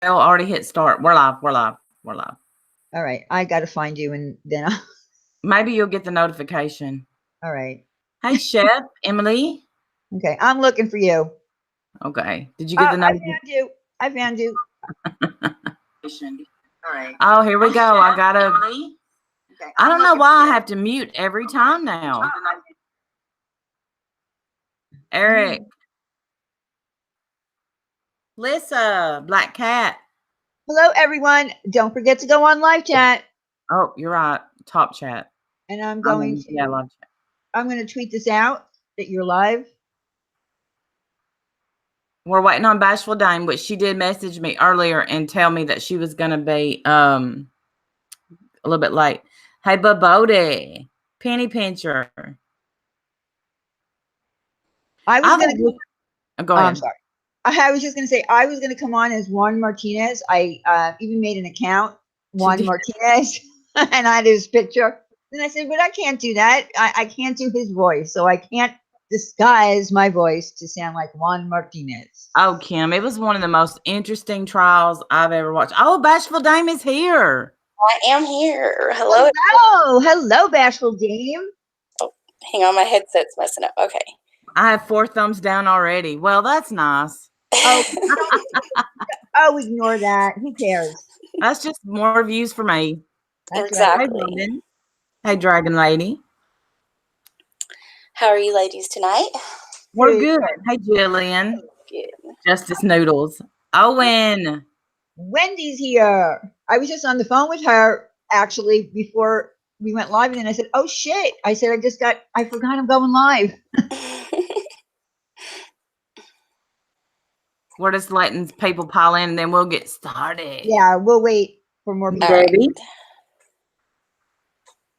already hit start. We're live. We're live. We're live. All right. I got to find you and then I'll... Maybe you'll get the notification. All right. Hey, Chef Emily. Okay. I'm looking for you. Okay. Did you get the notification? I found you. All right. Oh, here we go. I got to. Okay. I don't know why I have to mute every time now. Eric. Lisa, Black Cat. Hello, everyone. Don't forget to go on live chat. Oh, you're right. Top chat. And I'm going to tweet this out that you're live. We're waiting on Bashful Dame, which she did message me earlier and tell me that she was going to be a little bit late. Hey, Babode, Penny Pincher. I was going to go ahead. I'm sorry. I was just going to say I was going to come on as Juan Martinez. I even made an account, Juan Martinez, and I had his picture. Then I said, but I can't do that. I can't do his voice, so I can't disguise my voice to sound like Juan Martinez. Oh, Kim, it was one of the most interesting trials I've ever watched. Oh, Bashful Dame is here. I am here. Hello. Hello, Bashful Dame. Oh, hang on, my headset's messing up. Okay. I have 4 thumbs down already. Well, that's nice. Oh, ignore that. Who cares? That's just more views for me. That's exactly. Right. Hey, Dragon Lady. How are you ladies tonight? We're good. Hey, Jillian. Good. Justice Noodles. Owen. Wendy's here. I was just on the phone with her, actually, before we went live. And then I said, oh, shit. I said, I forgot I'm going live. We're just letting people pile in, and then we'll get started. Yeah, we'll wait for more people. Right.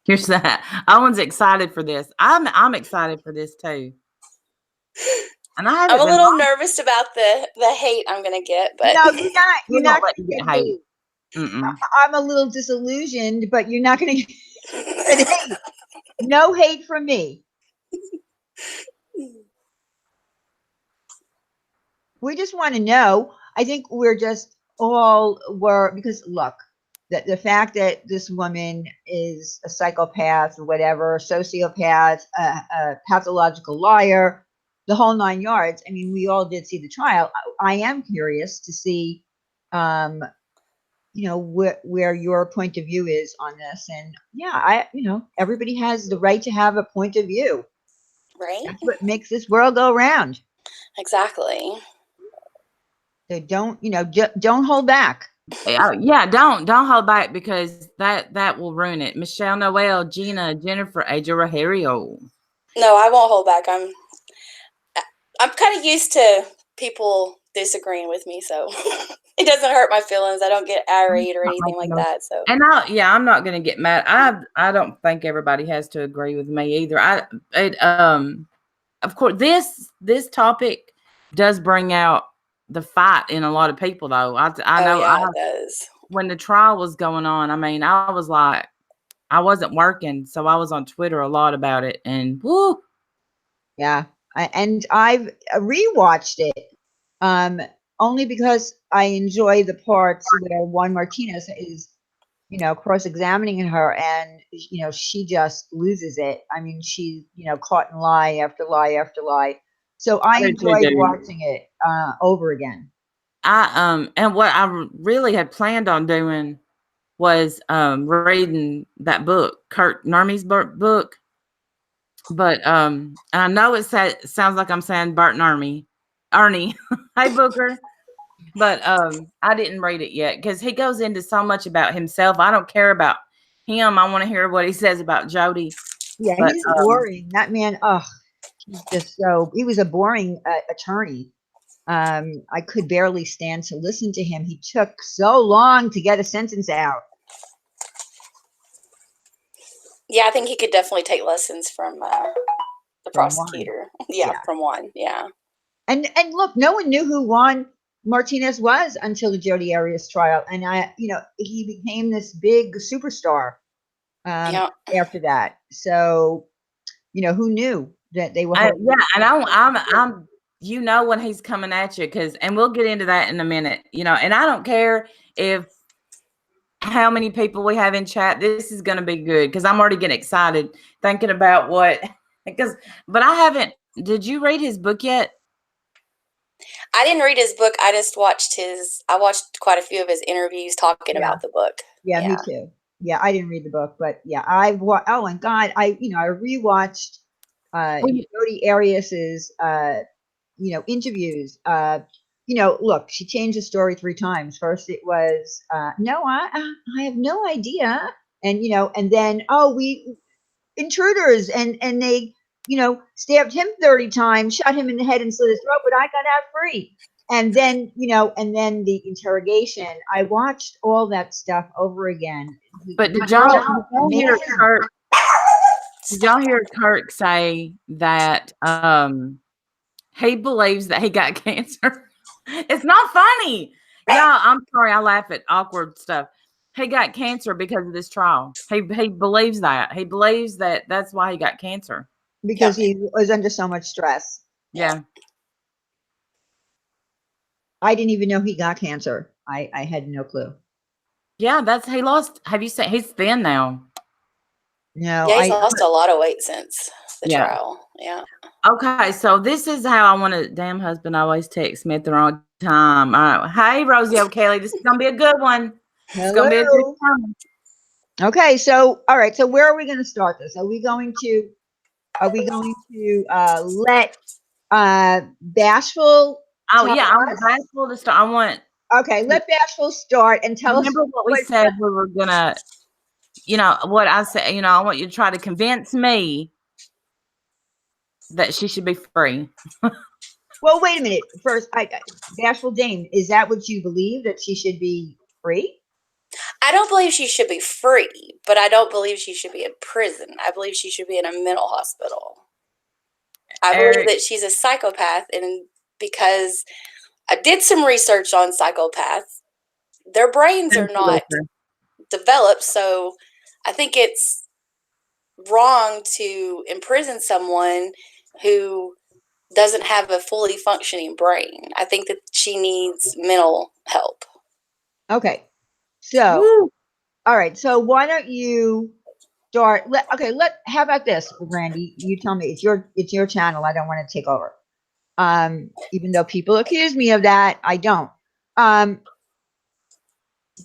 Here's that. Owen's excited for this. I'm excited for this too. And I'm a little nervous about the hate I'm gonna get, but no, you're not. You're not gonna get hate. I'm a little disillusioned, but you're not gonna get hate. No hate from me. We just want to know. I think we're just because look, the fact that this woman is a psychopath or whatever, sociopath, a pathological liar, the whole 9 yards. I mean, we all did see the trial. I am curious to see, where your point of view is on this. And yeah, everybody has the right to have a point of view. Right. That's what makes this world go round. Exactly. So don't hold back. Yeah, don't hold back, because that will ruin it. Michelle, Noel, Gina, Jennifer, Aja Rogerio. No, I won't hold back. I'm kind of used to people disagreeing with me, so it doesn't hurt my feelings. I don't get irate or anything like that. So, and I'm not going to get mad. I don't think everybody has to agree with me either. Of course, this topic does bring out the fight in a lot of people, though. I know. Yeah, it does. When the trial was going on, I mean, I was like, I wasn't working, so I was on Twitter a lot about it, and whoo. Yeah, and I've rewatched it, only because I enjoy the parts where Juan Martinez is, cross-examining her, and she just loses it. I mean, she's caught in lie after lie after lie. So I enjoyed watching it over again. And what I really had planned on doing was reading that book, Kurt Nurmi's book. But I know it sounds like I'm saying Bert Nurmi, Ernie. Hey, Booker. But I didn't read it yet, because he goes into so much about himself. I don't care about him. I want to hear what he says about Jodi. Yeah, he's boring. That man, he was a boring attorney. I could barely stand to listen to him. He took so long to get a sentence out. Yeah, I think he could definitely take lessons from the prosecutor. From Juan. Yeah. And look, no one knew who Juan Martinez was until the Jodi Arias trial, and he became this big superstar after that. So, who knew that they were? And you know when he's coming at you, and we'll get into that in a minute, and I don't care if how many people we have in chat. This is going to be good because I'm already getting excited thinking about what, but I haven't, did you read his book yet? I didn't read his book. I just watched I watched quite a few of his interviews talking about the book. Yeah, me too. Yeah, I didn't read the book, but yeah, oh my God, I rewatched Jodi Arias's interviews. Look, she changed the story 3 times. First it was no, I have no idea. And and then we intruders, and they stabbed him 30 times, shot him in the head and slit his throat, but I got out free. And then the interrogation. I watched all that stuff over again. But did y'all hear Kirk? Did y'all hear Kirk say that he believes that he got cancer? It's not funny. Yeah, I'm sorry. I laugh at awkward stuff. He got cancer because of this trial. He believes that. He believes that that's why he got cancer. Because he was under so much stress. Yeah. I didn't even know he got cancer. I had no clue. Yeah, he lost. Have you seen? He's thin now. No. Yeah, he's lost a lot of weight since the trial. Yeah. Okay, so this is how I want to. Damn husband always texts me at the wrong time. Hey, Rosie O'Kelly, this is gonna be a good one. Hello. It's gonna be a good time. Okay, so all right. So where are we going to start this? Are we going to let Bashful? Oh yeah, I want Bashful to start. I want. Okay, let Bashful start and tell us. Remember what we said we were gonna. What I said. I want you to try to convince me that she should be free. Well, wait a minute. First, Bashful Dame, is that what you believe, that she should be free? I don't believe she should be free, but I don't believe she should be in prison. I believe she should be in a mental hospital. I believe that she's a psychopath, and because I did some research on psychopaths, their brains are not developed, so I think it's wrong to imprison someone who doesn't have a fully functioning brain. I think that she needs mental help. Okay. So, all right. So why don't you start? How about this, Randy? You tell me. It's your channel. I don't want to take over. Even though people accuse me of that, I don't.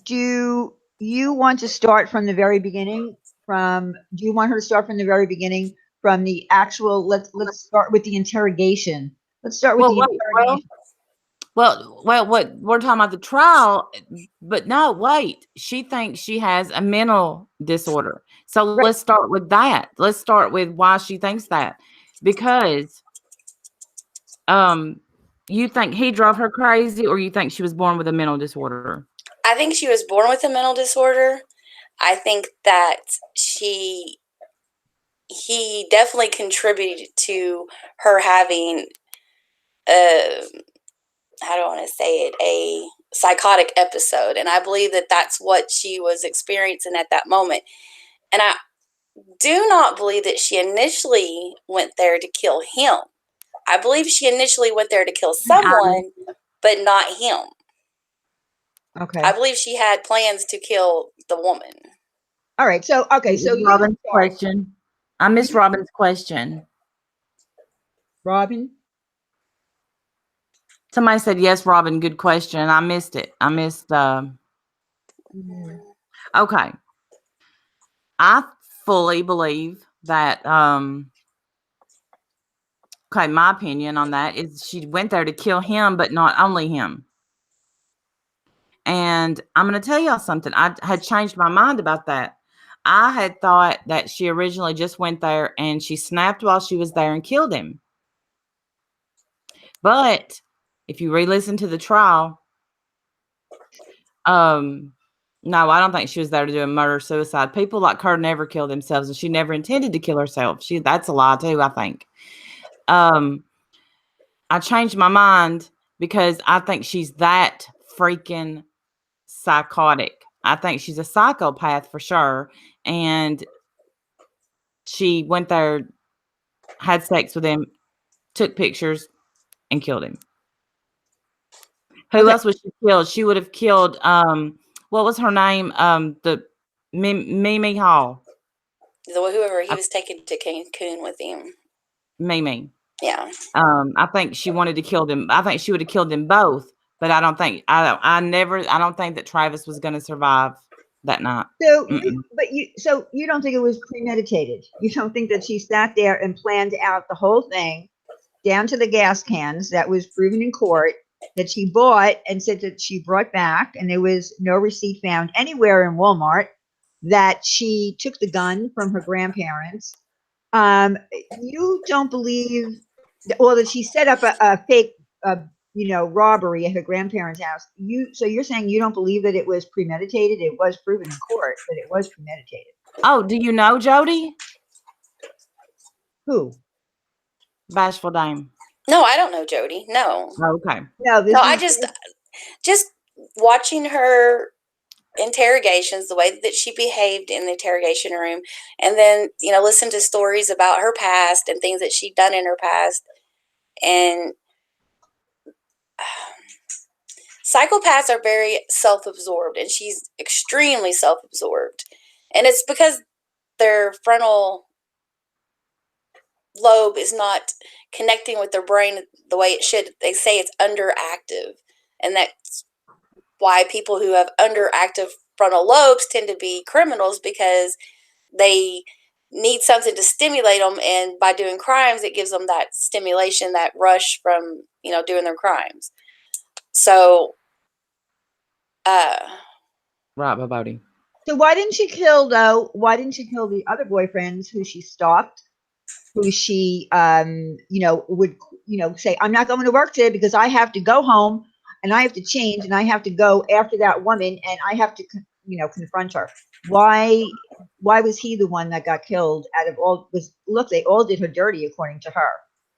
Do you want to start from the very beginning? Do you want her to start from the very beginning, from the actual? Let's start with the interrogation. Let's start with the interrogation. Well, what we're talking about the trial, but no, wait. She thinks she has a mental disorder. So let's start with that. Let's start with why she thinks that. Because you think he drove her crazy, or you think she was born with a mental disorder? I think she was born with a mental disorder. I think that he definitely contributed to her having how do I want to say it, a psychotic episode. And I believe that that's what she was experiencing at that moment. And I do not believe that she initially went there to kill him. I believe she initially went there to kill someone, but not him. Okay. I believe she had plans to kill the woman. All right. So, okay. So Robin's question. I missed Robin's question. Robin? Somebody said, yes, Robin, good question. I missed it. I missed okay. I fully believe that okay, my opinion on that is she went there to kill him, but not only him. And I'm going to tell y'all something. I had changed my mind about that. I had thought that she originally just went there and she snapped while she was there and killed him. But if you re-listen to the trial, no, I don't think she was there to do a murder-suicide. People like her never kill themselves, and she never intended to kill herself. That's a lie too, I think. I changed my mind because I think she's that freaking psychotic. I think she's a psychopath for sure. And she went there, had sex with him, took pictures, and killed him. Who Okay. else would she kill? She would have killed what was her name? The Mimi Hall. Whoever he Uh, was taking to Cancun with him. Mimi. Yeah. I think she wanted to kill them. I think she would have killed them both, but I don't think that Travis was going to survive that night. So Mm-mm. you don't think it was premeditated? You don't think that she sat there and planned out the whole thing down to the gas cans that was proven in court that she bought and said that she brought back, and there was no receipt found anywhere in Walmart, that she took the gun from her grandparents. You don't believe, well, that she set up a fake, robbery at her grandparents' house. So you're saying you don't believe that it was premeditated? It was proven in court that it was premeditated. Oh, do you know Jodi? Who? Bashful Dame. No, I don't know Jodi. No. Okay. No, No, I just watching her interrogations, the way that she behaved in the interrogation room, and then, listen to stories about her past and things that she'd done in her past. And psychopaths are very self-absorbed, and she's extremely self-absorbed. And it's because their frontal lobe is not connecting with their brain the way it should. They say it's underactive, and that's why people who have underactive frontal lobes tend to be criminals, because they need something to stimulate them, and by doing crimes, it gives them that stimulation, that rush from doing their crimes. So, Right, Bobody. So why didn't she kill though? Why didn't she kill the other boyfriends who she stalked? Who she, would, say, I'm not going to work today because I have to go home and I have to change and I have to go after that woman and I have to, confront her. Why was he the one that got killed out of all? Look, they all did her dirty according to her.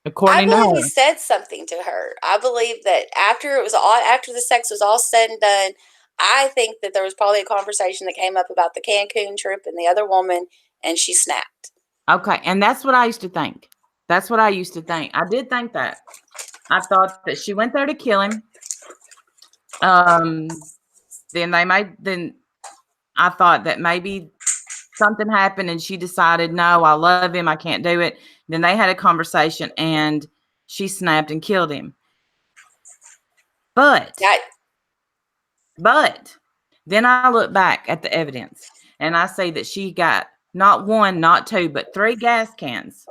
I According to believe he her. said something to her. I believe that after the sex was all said and done, I think that there was probably a conversation that came up about the Cancun trip and the other woman, and she snapped. Okay, and that's what I used to think. That's what I used to think. I did think that. I thought that she went there to kill him. Then I thought that maybe something happened and she decided, no, I love him, I can't do it. Then they had a conversation and she snapped and killed him. But then I look back at the evidence and I see that she got not one, not two, but 3 gas cans.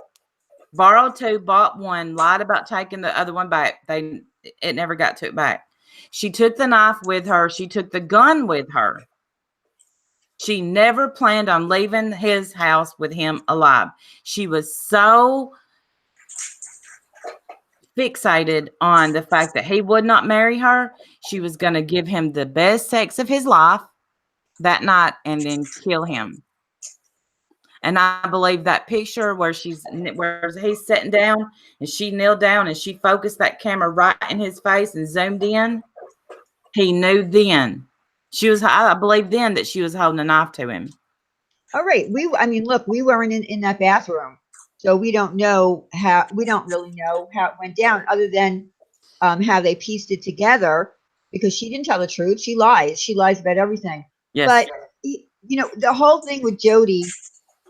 Borrowed 2, bought 1, lied about taking the other one back. It never got took back. She took the knife with her. She took the gun with her. She never planned on leaving his house with him alive. She was so fixated on the fact that he would not marry her. She was going to give him the best sex of his life that night and then kill him. And I believe that picture where he's sitting down and she kneeled down and she focused that camera right in his face and zoomed in. He knew then. I believe then that she was holding a knife to him. All right. Look, we weren't in that bathroom. So we don't really know how it went down other than how they pieced it together, because she didn't tell the truth. She lies. She lies about everything. Yes. But, the whole thing with Jodi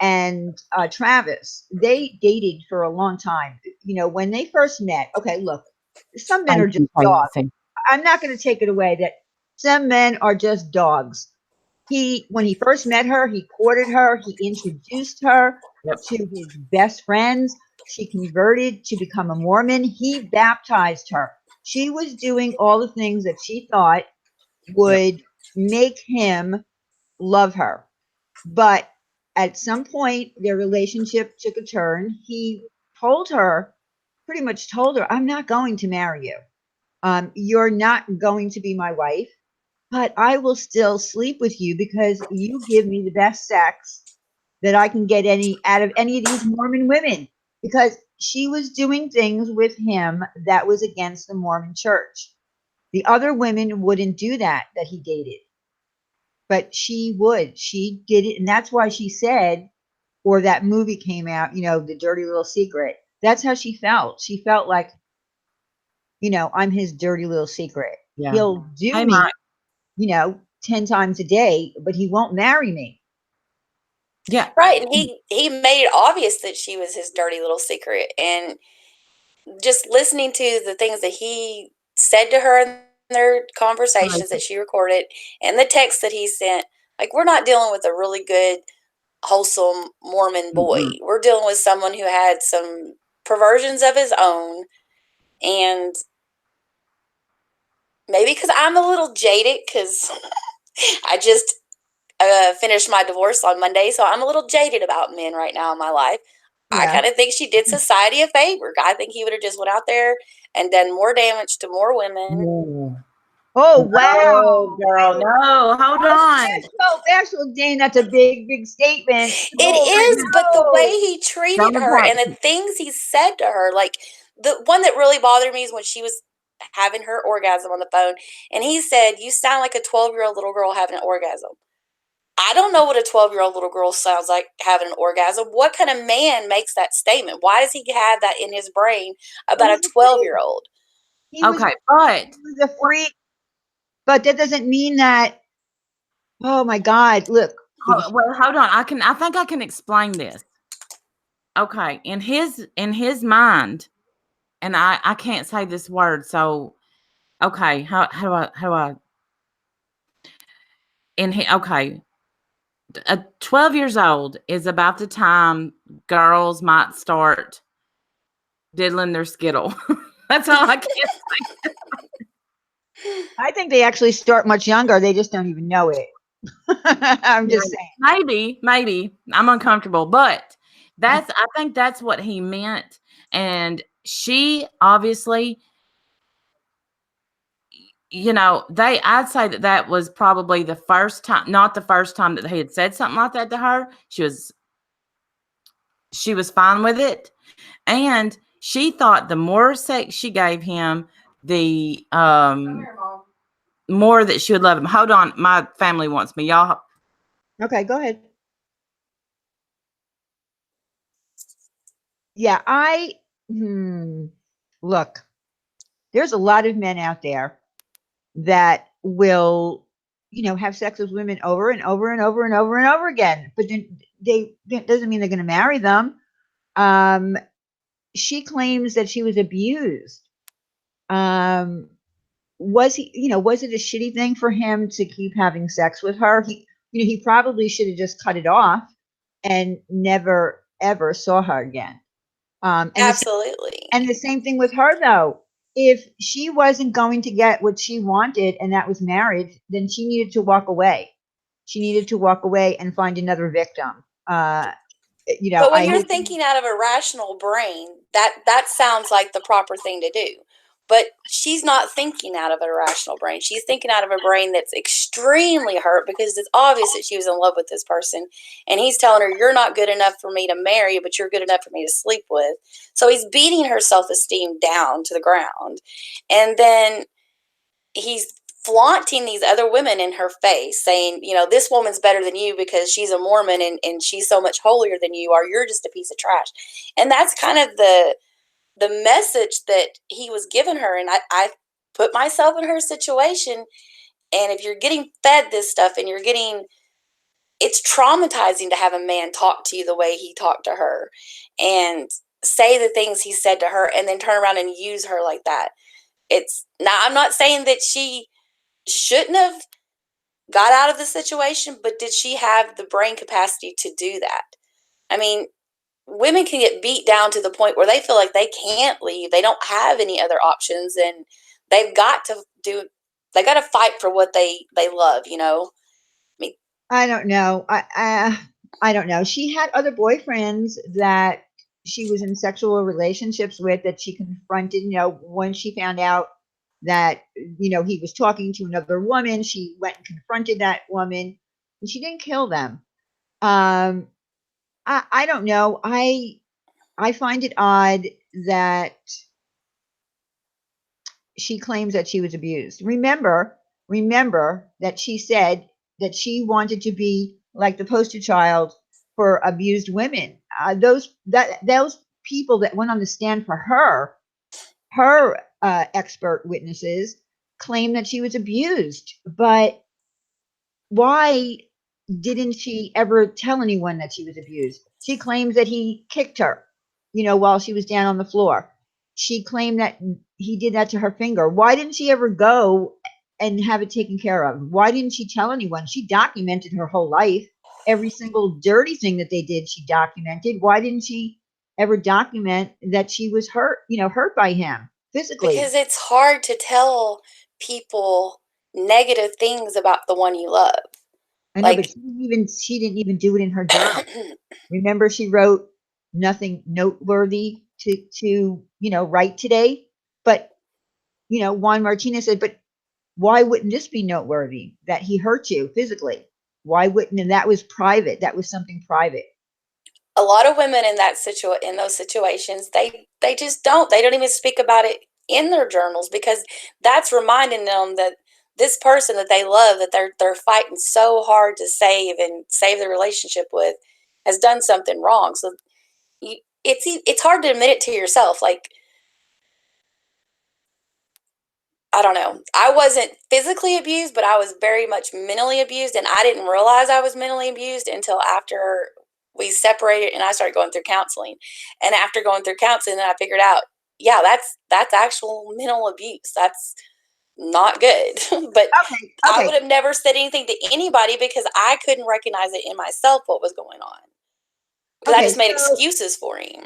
and Travis, they dated for a long time. When they first met, okay, look, some men are just dogs. I'm not going to take it away that some men are just dogs. When he first met her, he courted her, he introduced her to his best friends. She converted to become a Mormon. He baptized her. She was doing all the things that she thought would make him love her. But at some point, their relationship took a turn. He pretty much told her, I'm not going to marry you. You're not going to be my wife, but I will still sleep with you because you give me the best sex that I can get out of any of these Mormon women. Because she was doing things with him that was against the Mormon church. The other women wouldn't do that he dated. But she would. She did it. And that's why she said, or that movie came out, The Dirty Little Secret. That's how she felt. She felt like I'm his dirty little secret. Yeah. He'll do Hey, me, Mike. 10 times a day, but he won't marry me. Yeah. Right. And he made it obvious that she was his dirty little secret. And just listening to the things that he said to her in their conversations that she recorded and the text that he sent, like, we're not dealing with a really good, wholesome Mormon boy. Mm-mm. We're dealing with someone who had some perversions of his own. And maybe because I'm a little jaded, because I just finished my divorce on Monday, so I'm a little jaded about men right now in my life. I Yeah. kind of think she did society a favor. I think he would have just went out there and done more damage to more women. Ooh. Oh, wow. Oh, girl, no, hold on. Factual, Dane, that's a big, big statement. It Oh, is, but the way no. he treated Don't her attack and the me. things he said to her, like the one that really bothered me is when she was having her orgasm on the phone, and he said, "You sound like a 12-year-old little girl having an orgasm." I don't know what a 12-year-old little girl sounds like having an orgasm. What kind of man makes that statement? Why does he have that in his brain Well, about a he's a freak. 12-year-old? He was, Okay, but he was a freak, but that doesn't mean that. Oh my God! Look, well, hold on. I think I can explain this. Okay, in his mind, and I can't say this word, so okay, how do I okay. 12 years old is about the time girls might start diddling their skittle. That's all I can say. I think they actually start much younger. They just don't even know it. I'm just saying. Maybe I'm uncomfortable, but I think that's what he meant. And she obviously, I'd say that was probably the first time, not the first time that he had said something like that to her. She was fine with it. And she thought the more sex she gave him, the more that she would love him. Hold on, my family wants me. Y'all. Okay, go ahead. Yeah, look, there's a lot of men out there that will, have sex with women over and over and over and over and over again. But then that doesn't mean they're going to marry them. She claims that she was abused. Um, was was it a shitty thing for him to keep having sex with her? He probably should have just cut it off and never ever saw her again. Absolutely. And the same thing with her, though. If she wasn't going to get what she wanted, and that was marriage, then she needed to walk away. She needed to walk away and find another victim. But when I you're hate. thinking out of a rational brain, that sounds like the proper thing to do. But she's not thinking out of a rational brain. She's thinking out of a brain that's extremely hurt because it's obvious that she was in love with this person. And he's telling her, "You're not good enough for me to marry, but you're good enough for me to sleep with." So he's beating her self-esteem down to the ground. And then he's flaunting these other women in her face, saying, "This woman's better than you because she's a Mormon and she's so much holier than you are. You're just a piece of trash." And that's kind of the message that he was giving her. And I put myself in her situation. And if you're getting fed this stuff and it's traumatizing to have a man talk to you the way he talked to her and say the things he said to her and then turn around and use her like that. I'm not saying that she shouldn't have got out of the situation, but did she have the brain capacity to do that? I mean, women can get beat down to the point where they feel like they can't leave. They don't have any other options, and they've got to they got to fight for what they love, I mean, I don't know. I don't know. She had other boyfriends that she was in sexual relationships with that she confronted. When she found out that he was talking to another woman, she went and confronted that woman, and she didn't kill them. Um, I don't know. I find it odd that she claims that she was abused. Remember that she said that she wanted to be like the poster child for abused women. Those people that went on the stand for her expert witnesses claim that she was abused, but why didn't she ever tell anyone that she was abused? She claims that he kicked her, while she was down on the floor. She claimed that he did that to her finger. Why didn't she ever go and have it taken care of? Why didn't she tell anyone? She documented her whole life. Every single dirty thing that they did, she documented. Why didn't she ever document that she was hurt, hurt by him physically? Because it's hard to tell people negative things about the one you love. I know, but she didn't even do it in her journal. Remember, she wrote nothing noteworthy to write today. But Juan Martinez said, but why wouldn't this be noteworthy that he hurt you physically? Why wouldn't? And that was private. That was something private. A lot of women in those situations, they just don't. They don't even speak about it in their journals, because that's reminding them that this person that they love, that they're fighting so hard to save and save the relationship with, has done something wrong. So it's hard to admit it to yourself. Like, I don't know. I wasn't physically abused, but I was very much mentally abused, and I didn't realize I was mentally abused until after we separated and I started going through counseling. And after going through counseling, then I figured out, yeah, that's actual mental abuse. That's not good. But Okay. I would have never said anything to anybody because I couldn't recognize it in myself what was going on. Because I just made excuses for him.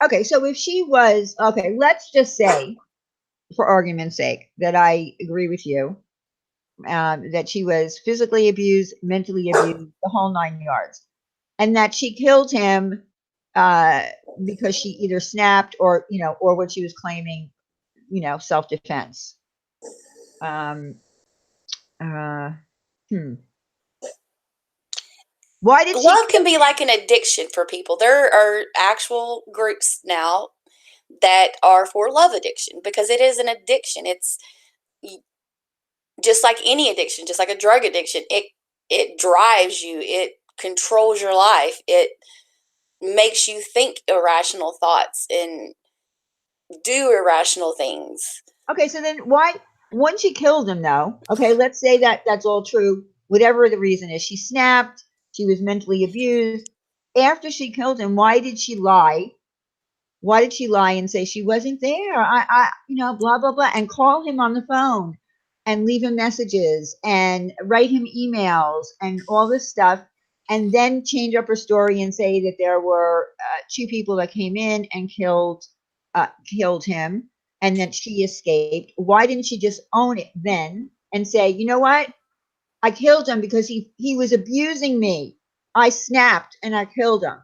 Okay, so if she was, let's just say, for argument's sake, that I agree with you, that she was physically abused, mentally abused, the whole 9 yards, and that she killed him because she either snapped or what she was claiming, self-defense. Why did love can be like an addiction for people. There are actual groups now that are for love addiction, because it is an addiction. It's just like any addiction, just like a drug addiction. It drives you. It controls your life. It makes you think irrational thoughts and do irrational things. Okay, so then why, once she killed him, though, okay, let's say that that's all true, whatever the reason is, she snapped, she was mentally abused. After she killed him, why did she lie? Why did she lie and say she wasn't there? Blah, blah, blah, and call him on the phone and leave him messages and write him emails and all this stuff, and then change up her story and say that there were 2 people that came in and killed him, and that she escaped. Why didn't she just own it then and say, you know what? I killed him because he was abusing me. I snapped and I killed him.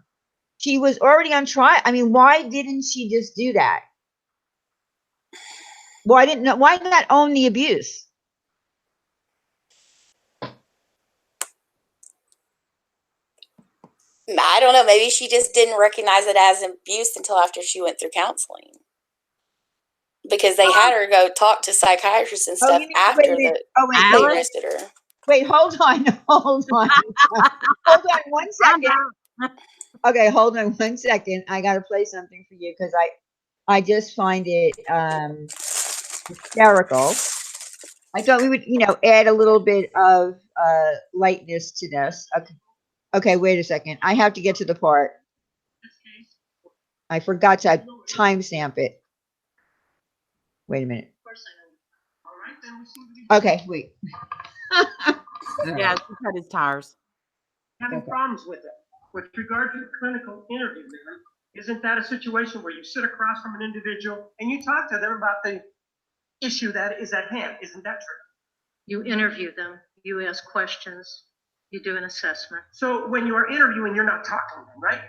She was already on trial. I mean, why didn't she just do that? Why not own the abuse? I don't know. Maybe she just didn't recognize it as abuse until after she went through counseling. Because they had her go talk to psychiatrists and stuff after they arrested her. Wait, hold on. Hold on 1 second. Okay, hold on 1 second. I got to play something for you because I just find it hysterical. I thought we would, add a little bit of lightness to this. Okay, wait a second. I have to get to the part. I forgot to timestamp it. Wait a minute. Okay, wait. Yeah, he cut his tires. Having problems with it. With regard to the clinical interview, ma'am, isn't that a situation where you sit across from an individual and you talk to them about the issue that is at hand? Isn't that true? You interview them, you ask questions, you do an assessment. So when you are interviewing, you're not talking then, right?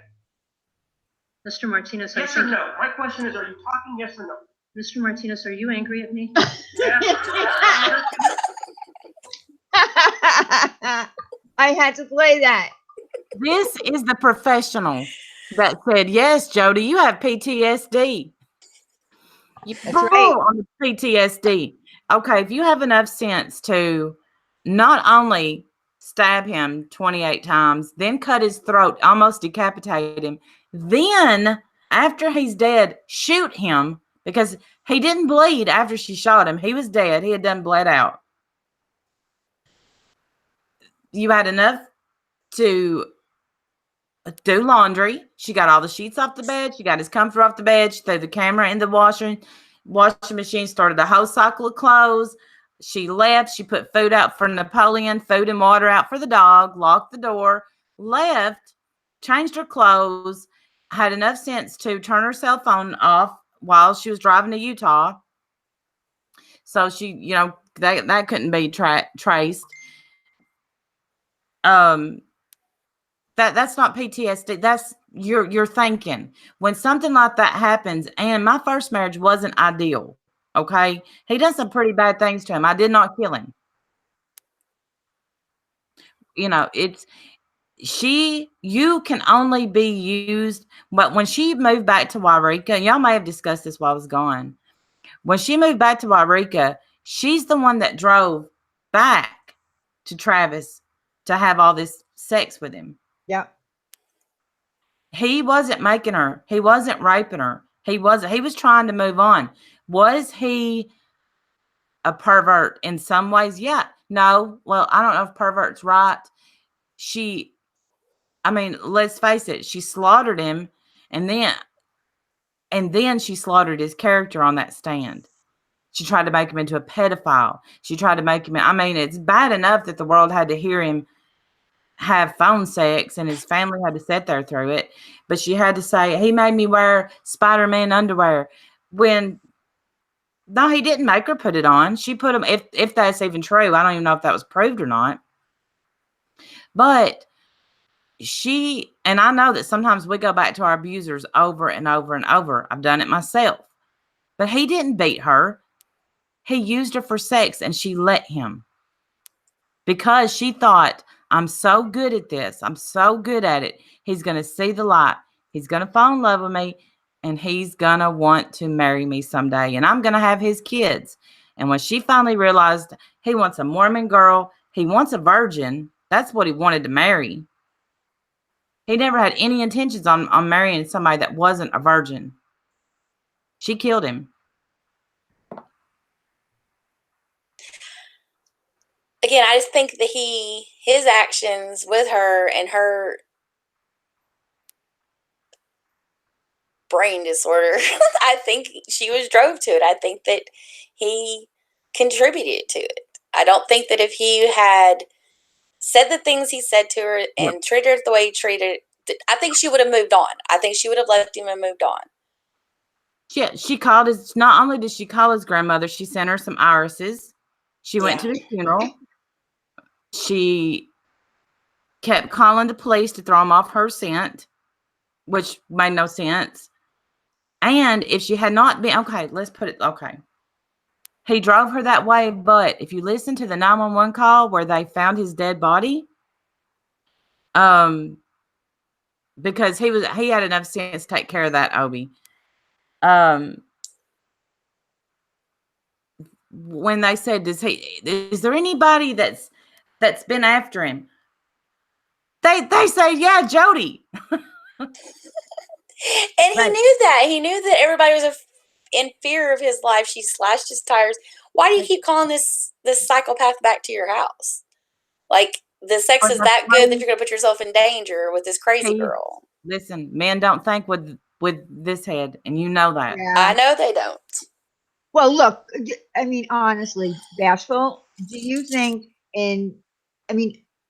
Mr. Martinez, yes or no? My question is, are you talking, yes or no? Mr. Martinez, are you angry at me? I had to play that. This is the professional that said, yes, Jodi, you have PTSD. That's right. On the PTSD. Okay, if you have enough sense to not only stab him 28 times, then cut his throat, almost decapitate him, then after he's dead, shoot him because he didn't bleed after she shot him. He was dead. He had done bled out. You had enough to do laundry. She got all the sheets off the bed. She got his comforter off the bed. She threw the camera in the washing machine, started the whole cycle of clothes. She left. She put food out for Napoleon, food and water out for the dog, locked the door, left, changed her clothes, had enough sense to turn her cell phone off while she was driving to Utah. So she, that couldn't be traced. That's not PTSD. That's you're thinking when something like that happens. And my first marriage wasn't ideal. Okay, he done some pretty bad things to him. I did not kill him. You can only be used. But when she moved back to Wairika, y'all may have discussed this while I was gone. When she moved back to Wairika, she's the one that drove back to Travis to have all this sex with him. Yeah. He wasn't making her. He wasn't raping her. He was trying to move on. Was he a pervert in some ways? Yeah. No. Well, I don't know if pervert's right. Let's face it. She slaughtered him, and then she slaughtered his character on that stand. She tried to make him into a pedophile. She tried to make him. It's bad enough that the world had to hear him have phone sex and his family had to sit there through it. But she had to say, he made me wear Spider-Man underwear. No, he didn't make her put it on. She put them, if that's even true. I don't even know if that was proved or not. But and I know that sometimes we go back to our abusers over and over and over. I've done it myself. But he didn't beat her. He used her for sex, and she let him. Because she thought, I'm so good at this. I'm so good at it. He's going to see the light. He's going to fall in love with me, and he's going to want to marry me someday, and I'm going to have his kids. And when she finally realized he wants a Mormon girl, he wants a virgin, that's what he wanted to marry. He never had any intentions on marrying somebody that wasn't a virgin. She killed him. Again, I just think that his actions with her and her brain disorder, I think she was drove to it. I think that he contributed to it. I don't think that if he had said the things he said to her and treated her the way he treated, I think she would have moved on. I think she would have left him and moved on. Yeah, she called his. Not only did she call his grandmother, she sent her some irises. She went to his funeral. She kept calling the police to throw him off her scent, which made no sense. And if she had not been, he drove her that way. But if you listen to the 911 call where they found his dead body, because he had enough sense to take care of that, Obi. When they said, is there anybody that's been after him? They say, yeah, Jodi. And he knew that. He knew that everybody was in fear of his life. She slashed his tires. Why do you keep calling this psychopath back to your house? Like, the sex is that good that you're going to put yourself in danger with this crazy girl. Listen, men don't think with this head, and you know that. Yeah. I know they don't. Well, look, honestly, Bashful, do you think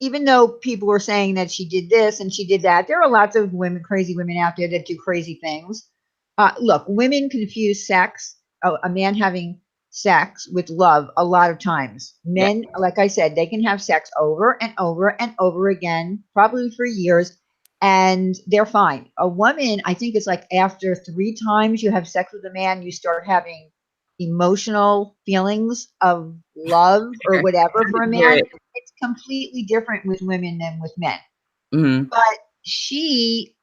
even though people were saying that she did this and she did that, there are lots of crazy women out there that do crazy things. Look, women confuse sex, a man having sex, with love a lot of times. Men, like I said, they can have sex over and over and over again, probably for years, and they're fine. A woman, I think it's like after 3 times you have sex with a man, you start having emotional feelings of love or whatever for a man. It's completely different with women than with men. Mm-hmm. But he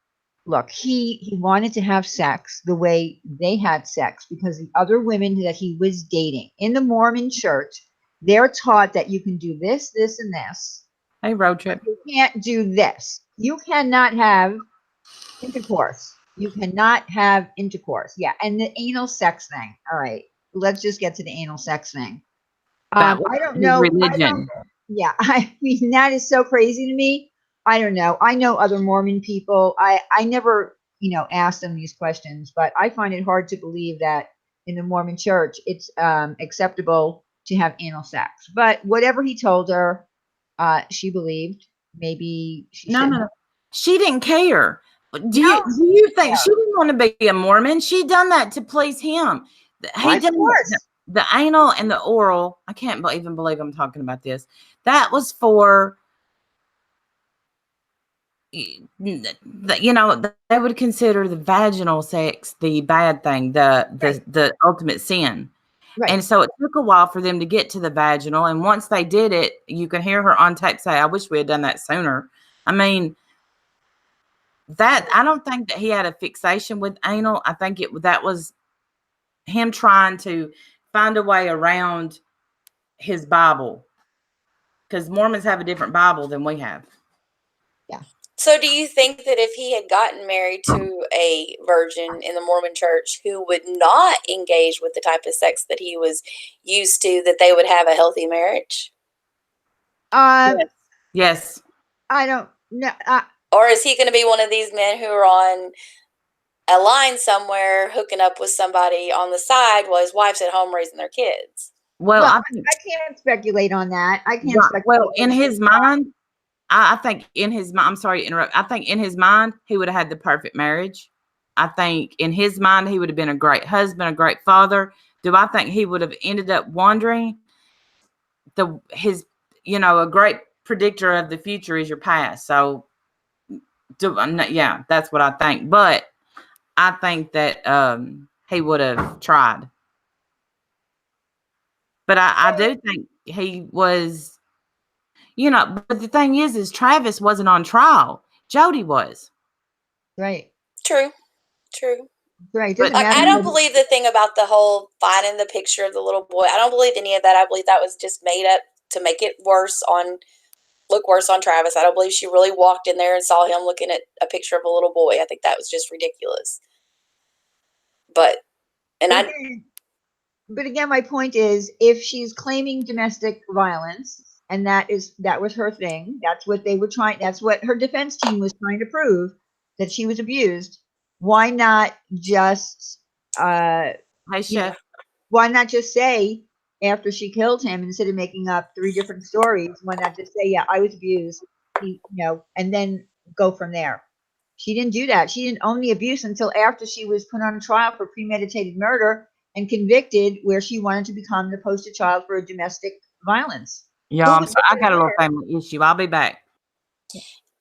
wanted to have sex the way they had sex because the other women that he was dating in the Mormon church, they're taught that you can do this, this, and this. Hey, road trip. You can't do this. You cannot have intercourse. You cannot have intercourse. Yeah. And the anal sex thing. All right. Let's just get to the anal sex thing. That was I don't his know. religion. Yeah. I mean, that is so crazy to me. I don't know. I know other Mormon people. I never, ask them these questions, but I find it hard to believe that in the Mormon church, it's acceptable to have anal sex. But whatever he told her, she believed. Maybe she No, no, shouldn't. no. She didn't care. Do No, you think yeah. she didn't want to be a Mormon? She done that to please him. He Of done course. the anal and the oral. I can't even believe I'm talking about this. That was for, they would consider the vaginal sex the bad thing, the ultimate sin. Right. And so it took a while for them to get to the vaginal. And once they did it, you can hear her on tape say, I wish we had done that sooner. I mean, that I don't think that he had a fixation with anal. I think that was him trying to find a way around his Bible, because Mormons have a different Bible than we have. Yeah. So do you think that if he had gotten married to a virgin in the Mormon church who would not engage with the type of sex that he was used to, that they would have a healthy marriage? Yes. I don't know. Or is he going to be one of these men who are on a line somewhere hooking up with somebody on the side while his wife's at home raising their kids? Well, I can't speculate on that. I can't right, speculate. well, in his mind, I think in his mind, I'm sorry to interrupt. I think in his mind, he would have had the perfect marriage. I think in his mind, he would have been a great husband, a great father. Do I think he would have ended up wandering? A great predictor of the future is your past. So, yeah, that's what I think. But I think that he would have tried. But I do think he was, but the thing is Travis wasn't on trial. Jodi was. Right. True. Right. It But doesn't matter. I don't believe the thing about the whole finding the picture of the little boy. I don't believe any of that. I believe that was just made up to make it look worse on Travis. I don't believe she really walked in there and saw him looking at a picture of a little boy. I think that was just ridiculous. But again, my point is, if she's claiming domestic violence, and that was her thing, that's what they were trying. That's what her defense team was trying to prove, that she was abused. Why not just hey, Chef. why not just say, after she killed him, instead of making up 3 different stories, why not just say, yeah, I was abused, and then go from there? She didn't do that. She didn't own the abuse until after she was put on trial for premeditated murder and convicted, where she wanted to become the poster child for domestic violence. Yeah, I'm sorry. I got a little family issue. I'll be back.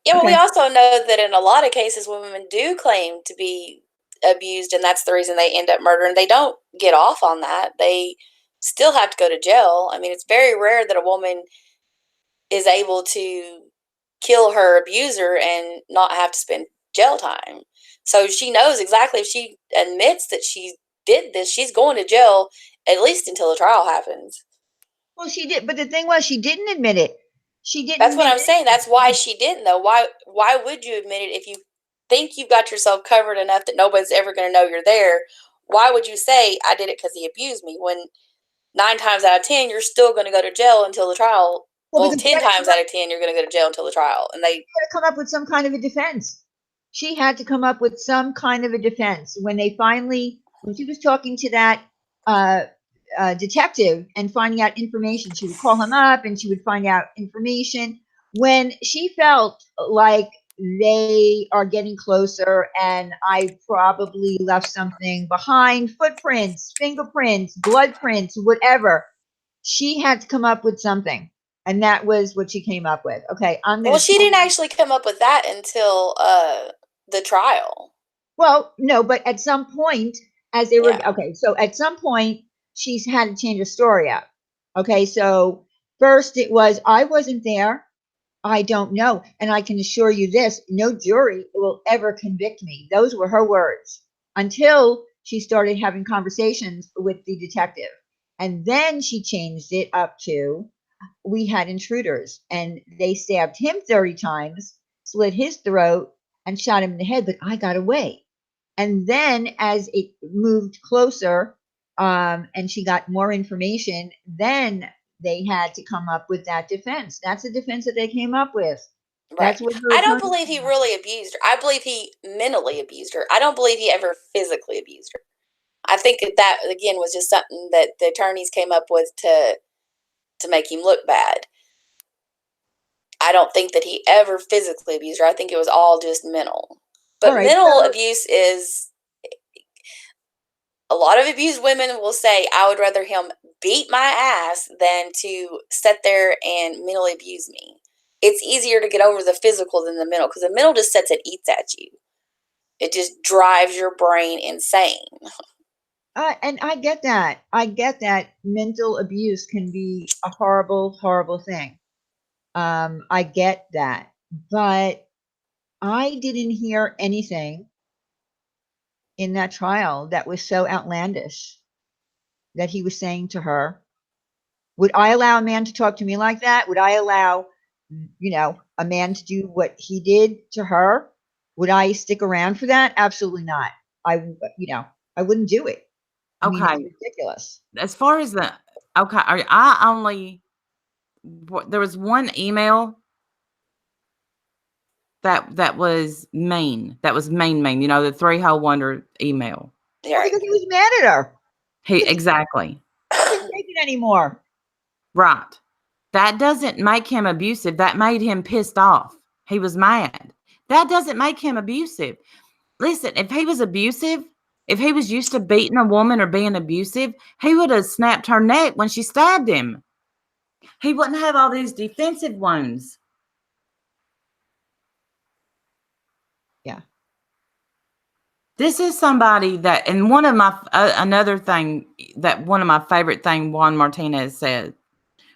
yeah, well, we also know that in a lot of cases, women do claim to be abused, and that's the reason they end up murdering. They don't get off on that. They still have to go to jail. I mean, it's very rare that a woman is able to kill her abuser and not have to spend jail time. So she knows exactly, if she admits that she did this, she's going to jail at least until the trial happens. Well, she did, but the thing was, she didn't admit it. She didn't. That's what I'm saying. That's why she didn't, though. Why would you admit it if you think you've got yourself covered enough that nobody's ever going to know you're there? Why would you say, I did it because he abused me, when 9 times out of 10 you're still going to go to jail until the trial? Well, 10 times out of 10 you're going to go to jail until the trial, and they had to come up with some kind of a defense. She had to come up with some kind of a defense when she was talking to that detective and finding out information. She would call him up and she would find out information. When she felt like they are getting closer and I probably left something behind, footprints, fingerprints, blood prints, whatever, she had to come up with something. And that was what she came up with. Okay, well, she didn't actually come up with that until the trial. Well, no, but at some point, as they were so at some point, she's had to change her story up. Okay, so first it was, I wasn't there, I don't know, and I can assure you this: no jury will ever convict me. Those were her words, until she started having conversations with the detective, and then she changed it up to, we had intruders and they stabbed him 30 times, slit his throat, and shot him in the head, but I got away. And then as it moved closer, and she got more information, then they had to come up with that defense. That's the defense that they came up with. Right. That's what her I don't attorney believe he came up with. really abused her. I believe he mentally abused her. I don't believe he ever physically abused her. I think that again was just something that the attorneys came up with to make him look bad. I don't think that he ever physically abused her. I think it was all just mental. All But right, mental so abuse is a lot of abused women will say, I would rather him beat my ass than to sit there and mentally abuse me. It's easier to get over the physical than the mental because the mental just sits and eats at you. It just drives your brain insane. and I get that. I get that mental abuse can be a horrible, horrible thing. I get that, but I didn't hear anything in that trial that was so outlandish that he was saying to her. Would I allow a man to talk to me like that? Would I allow, a man to do what he did to her? Would I stick around for that? Absolutely not. I wouldn't do it. I mean, it's Okay. ridiculous. As far as the okay, I only there was one email that was mean. That was mean. You know, the 3-hole wonder email. Well, Right. because he was mad at her. Exactly. He couldn't take it anymore. Right. That doesn't make him abusive. That made him pissed off. He was mad. That doesn't make him abusive. Listen, if he was abusive, if he was used to beating a woman or being abusive, he would have snapped her neck when she stabbed him. He wouldn't have all these defensive wounds. Yeah. This is somebody that, and one of my, another thing that one of my favorite thing Juan Martinez said,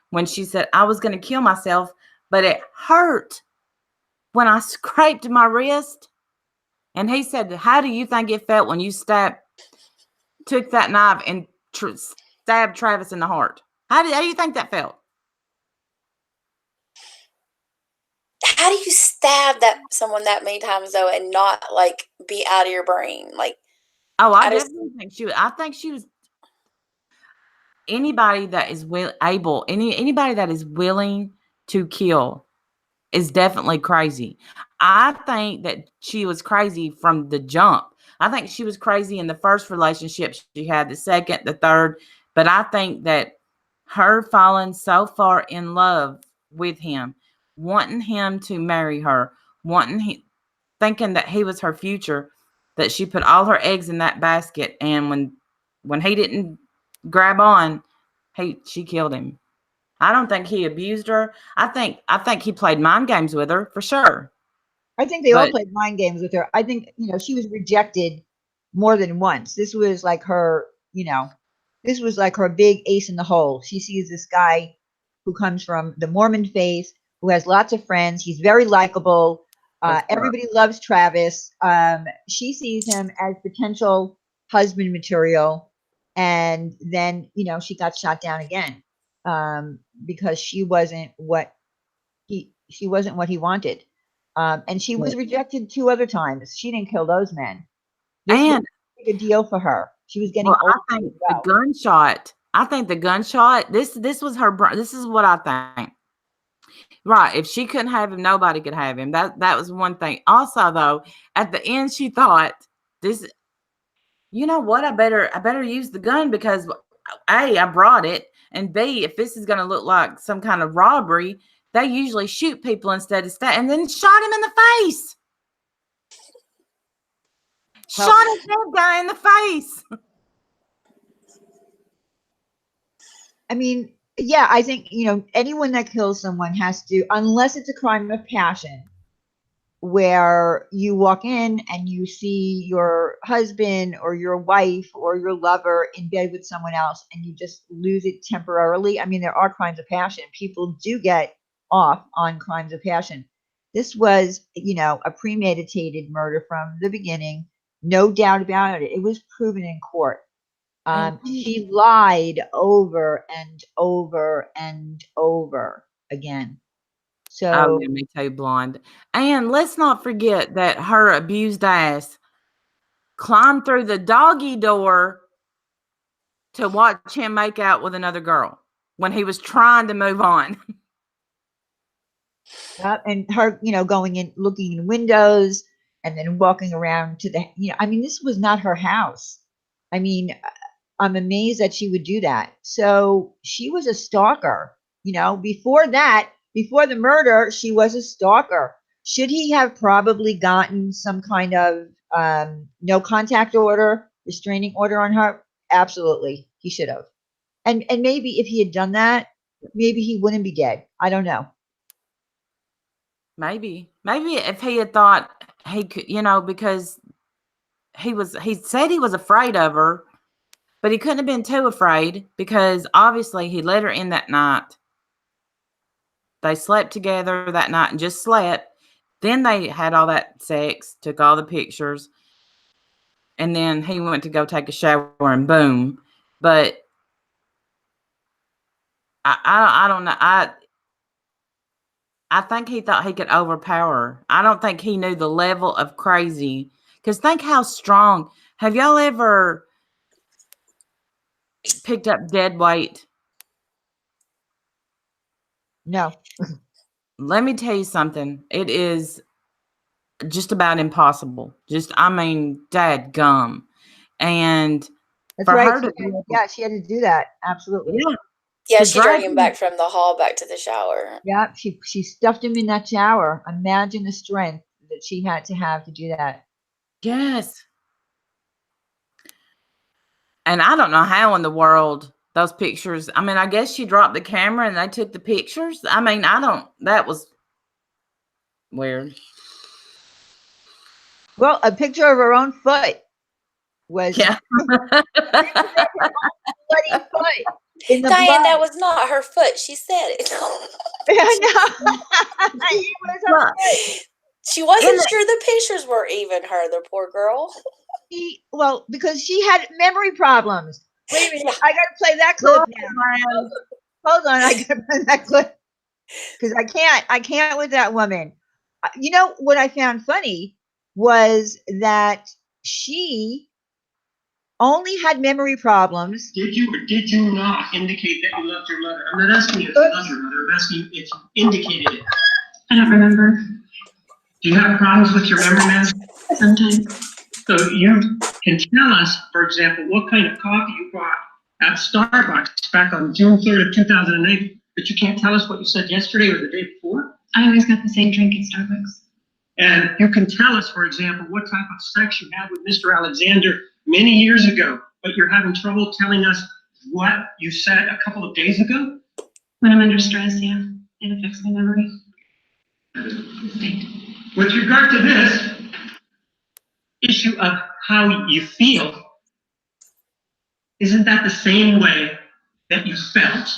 when she said, I was going to kill myself, but it hurt when I scraped my wrist. And he said, how do you think it felt when you took that knife and stabbed Travis in the heart? How do you think that felt? How do you stab someone that many times though and not like be out of your brain? Like, Oh, I I just definitely think she was. I think she was. Anybody that is anybody that is willing to kill is definitely crazy. I think that she was crazy from the jump. I think she was crazy in the first relationship she had, the second, the third. But I think that her falling so far in love with him, wanting him to marry her, thinking that he was her future, that she put all her eggs in that basket. And when he didn't grab on, she killed him. I don't think he abused her. I think he played mind games with her for sure. I think they all But played mind games with her. I think, she was rejected more than once. This was like her big ace in the hole. She sees this guy who comes from the Mormon faith, who has lots of friends. He's very likable. for sure. Everybody loves Travis. She sees him as potential husband material. And then, she got shot down again, because she wasn't what he wanted. And she was rejected 2 other times. She didn't kill those men. This was And a big deal for her. She was getting well, older I as think the well. gunshot. I think the gunshot. This was her. This is what I think. Right. If she couldn't have him, nobody could have him. That was one thing. Also, though, at the end, she thought this. You know what? I better use the gun because A, I brought it, and B, if this is going to look like some kind of robbery, they usually shoot people instead of and then shot him in the face. Well, Shot a dead guy in the face. I mean, yeah, I think, anyone that kills someone has to, unless it's a crime of passion, where you walk in and you see your husband or your wife or your lover in bed with someone else and you just lose it temporarily. I mean, there are crimes of passion. People do get off on crimes of passion. This was, a premeditated murder from the beginning. No doubt about it. It was proven in court. And She lied over and over and over again. oh So, yeah, me too, blonde. And let's not forget that her abused ass climbed through the doggy door to watch him make out with another girl when he was trying to move on. Yep, and her, going in, looking in windows, and then walking around to the, I mean, this was not her house. I mean, I'm amazed that she would do that. So she was a stalker. Before that, before the murder, she was a stalker. Should he have probably gotten some kind of no contact order, restraining order on her? Absolutely, he should have. And maybe if he had done that, maybe he wouldn't be dead. I don't know. Maybe if he had thought he could, because he said he was afraid of her, but he couldn't have been too afraid because obviously he let her in that night. They slept together that night and just slept. Then they had all that sex, took all the pictures, and then he went to go take a shower and boom. But I don't know. I think he thought he could overpower her. I don't think he knew the level of crazy. Because think how strong. Have y'all ever picked up dead weight? No. Let me tell you something. It is just about impossible. Dadgum. And That's for right. her to She had to do that. Absolutely. Yeah, to she dragged drag him back from the hall back to the shower. Yeah, she stuffed him in that shower. Imagine the strength that she had to have to do that. Yes. And I don't know how in the world those pictures. I mean, I guess she dropped the camera and they took the pictures. I mean, that was weird. Well, a picture of her own foot was Yeah. bloody foot in the Diane, blood. that was not her foot. She said it. I know. It was her Well, foot. She wasn't sure the pictures were even her, the poor girl. Because she had memory problems. Wait a minute, Yeah. I gotta play that clip now. Hold on, I gotta play that clip because I can't with that woman. What I found funny was that she only had memory problems. Did you or did you not indicate that you loved your mother? I'm not asking you if you love your mother. I'm asking you if you indicated it. I don't remember. Do you have problems with your memory, man? Sometimes. So you can tell us, for example, what kind of coffee you bought at Starbucks back on June 3rd of 2008, but you can't tell us what you said yesterday or the day before? I always got the same drink at Starbucks. And you can tell us, for example, what type of sex you had with Mr. Alexander many years ago, but you're having trouble telling us what you said a couple of days ago? When I'm under stress, yeah. It affects my memory. With regard to this issue of how you feel, isn't that the same way that you felt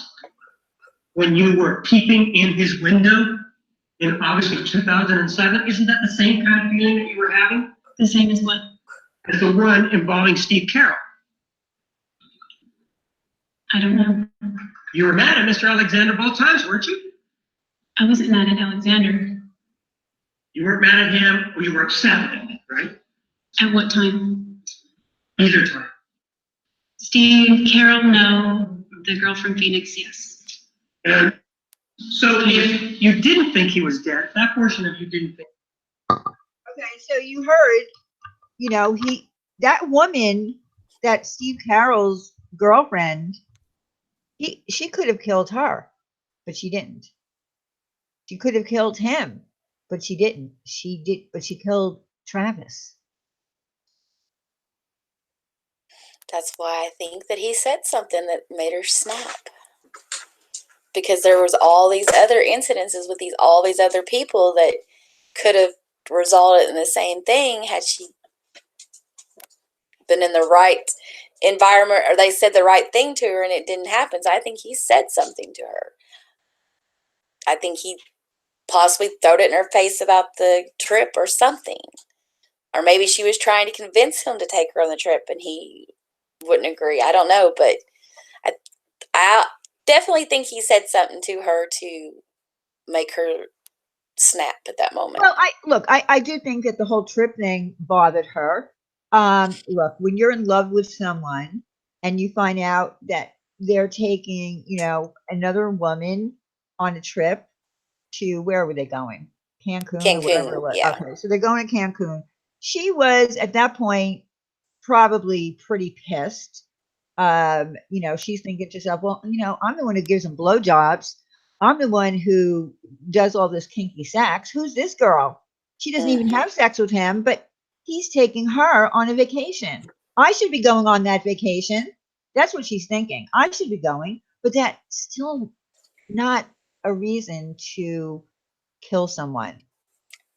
when you were peeping in his window in August of 2007? Isn't that the same kind of feeling that you were having? The same as what? As the one involving Steve Carroll. I don't know. You were mad at Mr. Alexander both times, weren't you? I wasn't mad at Alexander. You weren't mad at him, or you were upset at him, right? At what time? Either time. Steve, Carol, no. The girl from Phoenix, yes. And so if you didn't think he was dead, that portion of you didn't think. Okay, so you heard, that woman, that Steve Carroll's girlfriend, she could have killed her, but she didn't. She could have killed him, but she didn't. But she killed Travis. That's why I think that he said something that made her snap. Because there was all these other incidences with all these other people that could have resulted in the same thing had she been in the right environment, or they said the right thing to her and it didn't happen. So I think he said something to her. I think he possibly threw it in her face about the trip or something. Or maybe she was trying to convince him to take her on the trip and he wouldn't agree. I don't know, but I definitely think he said something to her to make her snap at that moment. Well, I do think that the whole trip thing bothered her. Look, when you're in love with someone and you find out that they're taking, another woman on a trip to, where were they going? Cancun or whatever it Cancun, was. yeah. Okay, so they're going to Cancun. She was at that point probably pretty pissed. She's thinking to herself, well, I'm the one who gives him blowjobs. I'm the one who does all this kinky sex. Who's this girl? She doesn't even have sex with him, but he's taking her on a vacation. I should be going on that vacation. That's what she's thinking. I should be going, but that's still not a reason to kill someone.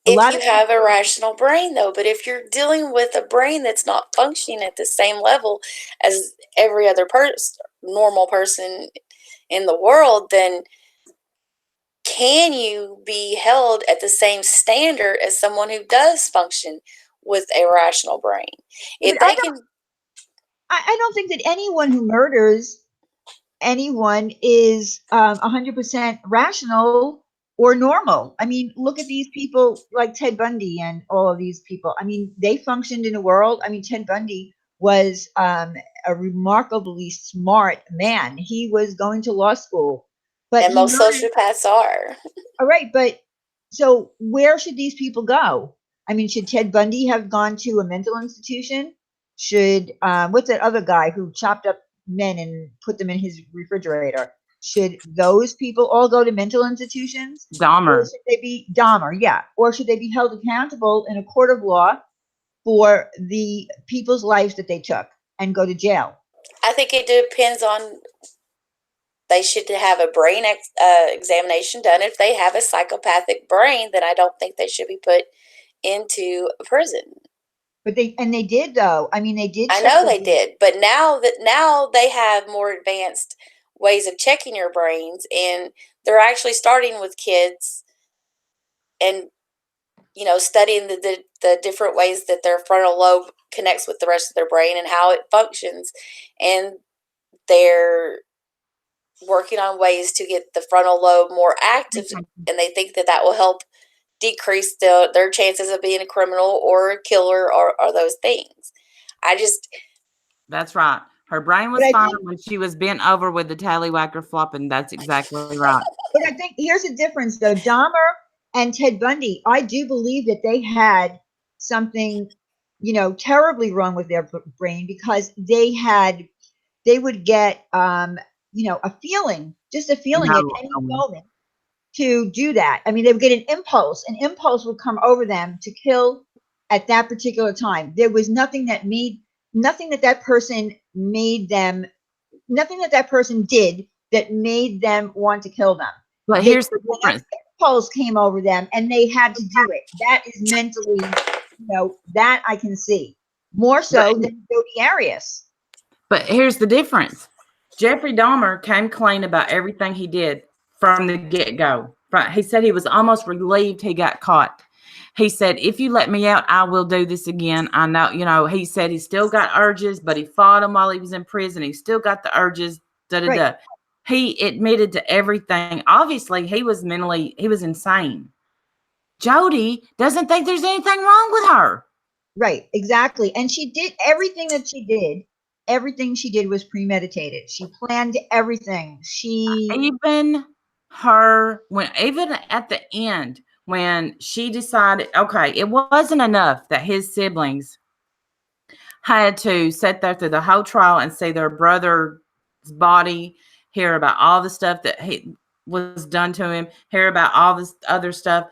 A If lot you of have a people, rational brain, though, but if you're dealing with a brain that's not functioning at the same level as every other normal person in the world, then can you be held at the same standard as someone who does function with a rational brain? but If they can, I don't think that anyone who murders anyone is 100% rational or normal. I mean, look at these people like Ted Bundy and all of these people. I mean, they functioned in a world. I mean, Ted Bundy was a remarkably smart man. He was going to law school, but and he most murdered. sociopaths are. All right, but so where should these people go? I mean, should Ted Bundy have gone to a mental institution? Should what's that other guy who chopped up men and put them in his refrigerator? Should those people all go to mental institutions? Or Dahmer. should they be Dahmer? Yeah. Or should they be held accountable in a court of law for the people's lives that they took and go to jail? I think it depends on. They should have a brain examination done. If they have a psychopathic brain, then I don't think they should be put into a prison. But they did though. I mean, they did I check know with they did, but now they have more advanced ways of checking your brains, and they're actually starting with kids and studying the different ways that their frontal lobe connects with the rest of their brain and how it functions, and they're working on ways to get the frontal lobe more active, and they think that will help decrease their chances of being a criminal or a killer or those things. I just That's right. Her brain But was I fine think when she was bent over with the tallywhacker flopping. That's exactly right. But I think here's the difference though. Dahmer and Ted Bundy, I do believe that they had something, terribly wrong with their brain, because they would get, a feeling, just a feeling at No, any moment to do that. I mean, they would get an impulse would come over them to kill at that particular time. There was nothing that that person made them, nothing that that person did that made them want to kill them. but They, here's the that difference. impulse came over them and they had to do it. That is mentally, that I can see more But, so than Jodi Arias. but here's the difference. Jeffrey Dahmer came clean about everything he did from the get-go. He said he was almost relieved he got caught. He said, if you let me out, I will do this again. I know, he said he still got urges, but he fought them while he was in prison. He still got the urges, Right. He admitted to everything. Obviously, he was insane. Jodi doesn't think there's anything wrong with her. Right, exactly. And she did everything that she did. Everything she did was premeditated. She planned everything. Even at the end, when she decided, okay, it wasn't enough that his siblings had to sit there through the whole trial and see their brother's body, hear about all the stuff that was done to him, hear about all this other stuff.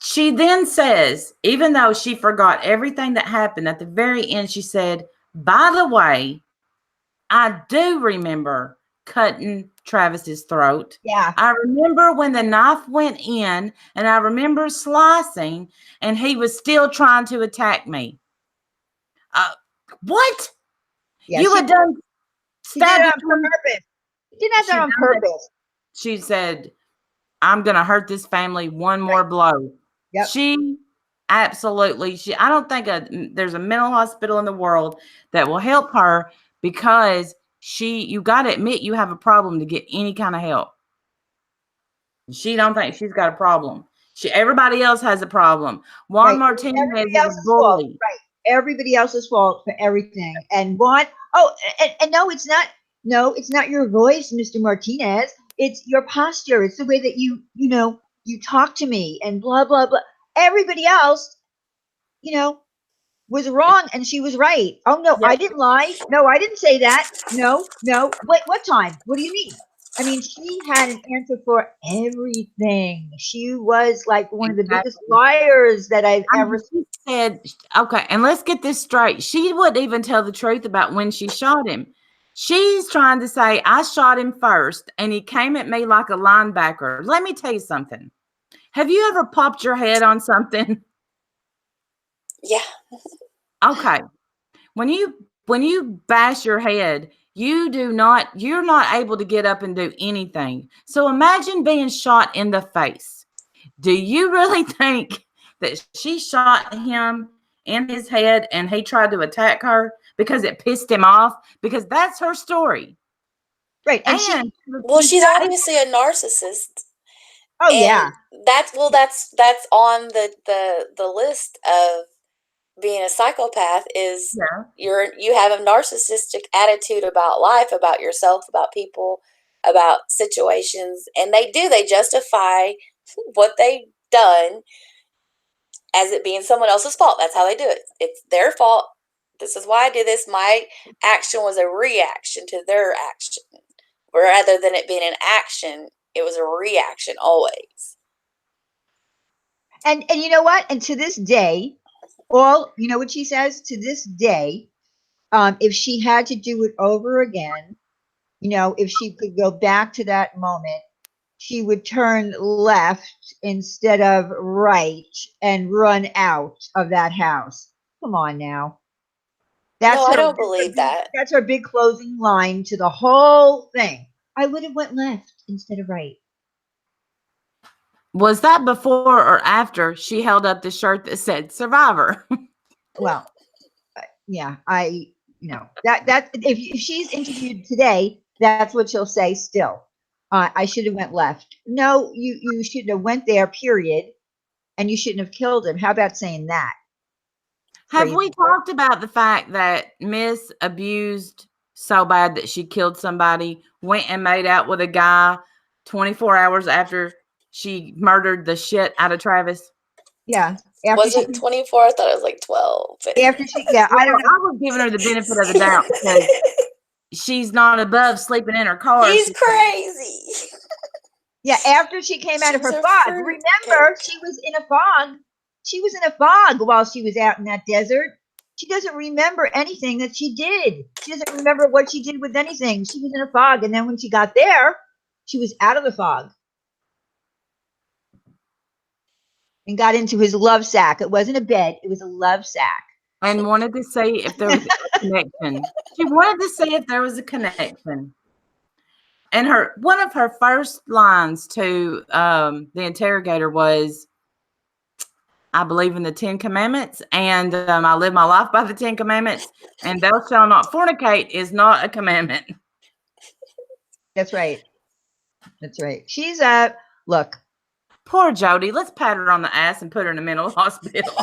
She then says, even though she forgot everything that happened, at the very end, she said, by the way, I do remember cutting Travis's throat. Yeah. I remember when the knife went in, and I remember slicing, and he was still trying to attack me. What? Yeah, You had done she did stabbed it him. on purpose. She did that on purpose. She said, I'm going to hurt this family one more blow. Yep. She absolutely, I don't think there's a mental hospital in the world that will help her, because you got to admit you have a problem to get any kind of help. She don't think she's got a problem. Everybody else has a problem. Juan Martinez is a bully. Right. everybody else's fault for everything. And what? Oh, and no, it's not. No, it's not your voice, Mr. Martinez. It's your posture. It's the way that you talk to me and blah blah blah. Everybody else, you know, was wrong and she was right. Oh no, Yeah, I didn't lie. No, I didn't say that. No, no. What time? What do you mean? I mean, she had an answer for everything. She was like one of the biggest exactly. liars that I've I ever mean, she said, okay, and let's get this straight. She wouldn't even tell the truth about when she shot him. She's trying to say, I shot him first, and he came at me like a linebacker. Let me tell you something. Have you ever popped your head on something? Yeah. Okay. When you bash your head, you're not able to get up and do anything. So imagine being shot in the face. Do you really think that she shot him in his head and he tried to attack her because it pissed him off? Because that's her story. right. And she, And Well, she's obviously a narcissist. oh And yeah, that's on the list of being a psychopath is yeah, you have a narcissistic attitude about life, about yourself, about people, about situations, and they justify what they've done as it being someone else's fault. That's how they do it. It's their fault. This is why I did this. My action was a reaction to their action. Rather than it being an action, it was a reaction always. and you know what? And to this day, all you know what she says to this day, if she had to do it over again, if she could go back to that moment, she would turn left instead of right and run out of that house. Come on now. No, That's I her don't that's her believe big that. that's her big closing line to the whole thing. I would have went left instead of right. was that before or after she held up the shirt that said survivor? Well, yeah, that if she's interviewed today, that's what she'll say still. I should have went left. No, you shouldn't have went there, period, and you shouldn't have killed him. How about saying that? Have Crazy. we talked about the fact that Miss abused so bad that she killed somebody, went and made out with a guy 24 hours after she murdered the shit out of Travis? Yeah. After Was she it 24? I thought it was like 12. yeah, Well, I don't know. I was giving her the benefit of the doubt because she's not above sleeping in her car. He's crazy. Yeah, after she came out of She's her a fog. fruitcake. Remember, she was in a fog. She was in a fog while she was out in that desert. She doesn't remember anything that she did. She doesn't remember what she did with anything. She was in a fog, and then when she got there, she was out of the fog and got into his love sack. It wasn't a bed, it was a love sack. And wanted to see if there was a connection. She wanted to see if there was a connection. And one of her first lines to the interrogator was, I believe in the 10 commandments and I live my life by the 10 commandments, and thou shalt not fornicate is not a commandment. That's right. That's right. She's look. Poor Jodi. Let's pat her on the ass and put her in a mental hospital.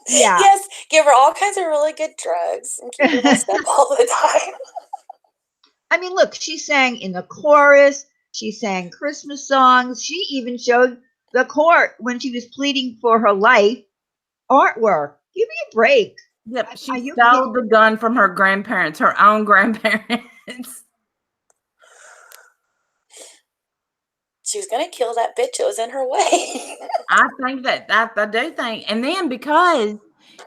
Yeah. Yes, give her all kinds of really good drugs and keep her messed up all the time. I mean, look, she sang in the chorus. She sang Christmas songs. She even showed the court when she was pleading for her life artwork. Give me a break. Yep, Are she you stole kidding? the gun from her grandparents, her own grandparents. She was gonna kill that bitch that was in her way. I think that I do think, and then because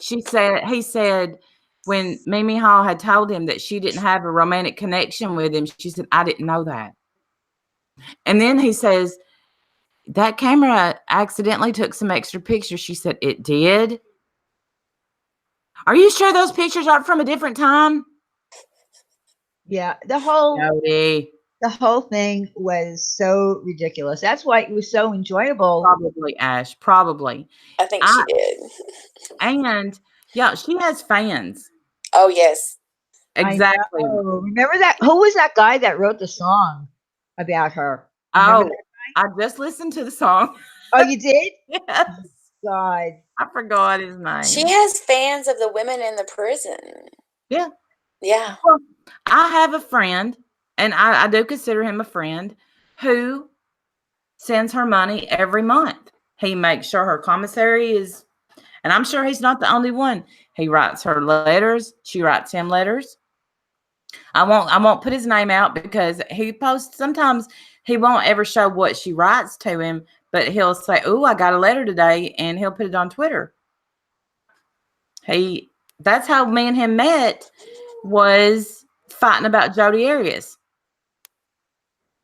he said when Mimi Hall had told him that she didn't have a romantic connection with him, she said, I didn't know that. And then he says, that camera accidentally took some extra pictures. She said, it did? Are you sure those pictures aren't from a different time? Yeah, the whole Jodi. the whole thing was so ridiculous. That's why it was so enjoyable. Probably, Ash. Probably. I think she did. And yeah, she has fans. Oh yes. Exactly. I know. Remember that? Who was that guy that wrote the song about her? Remember Oh, I just listened to the song. that? Oh, you did? Yes. God. I forgot his name. She has fans of the women in the prison. Yeah. Yeah. Well, I have a friend, and I do consider him a friend, who sends her money every month. He makes sure her commissary is, and I'm sure he's not the only one. He writes her letters. She writes him letters. I won't put his name out because he posts, sometimes he won't ever show what she writes to him, but he'll say, "Oh, I got a letter today," and he'll put it on Twitter. That's how me and him met, was fighting about Jodi Arias.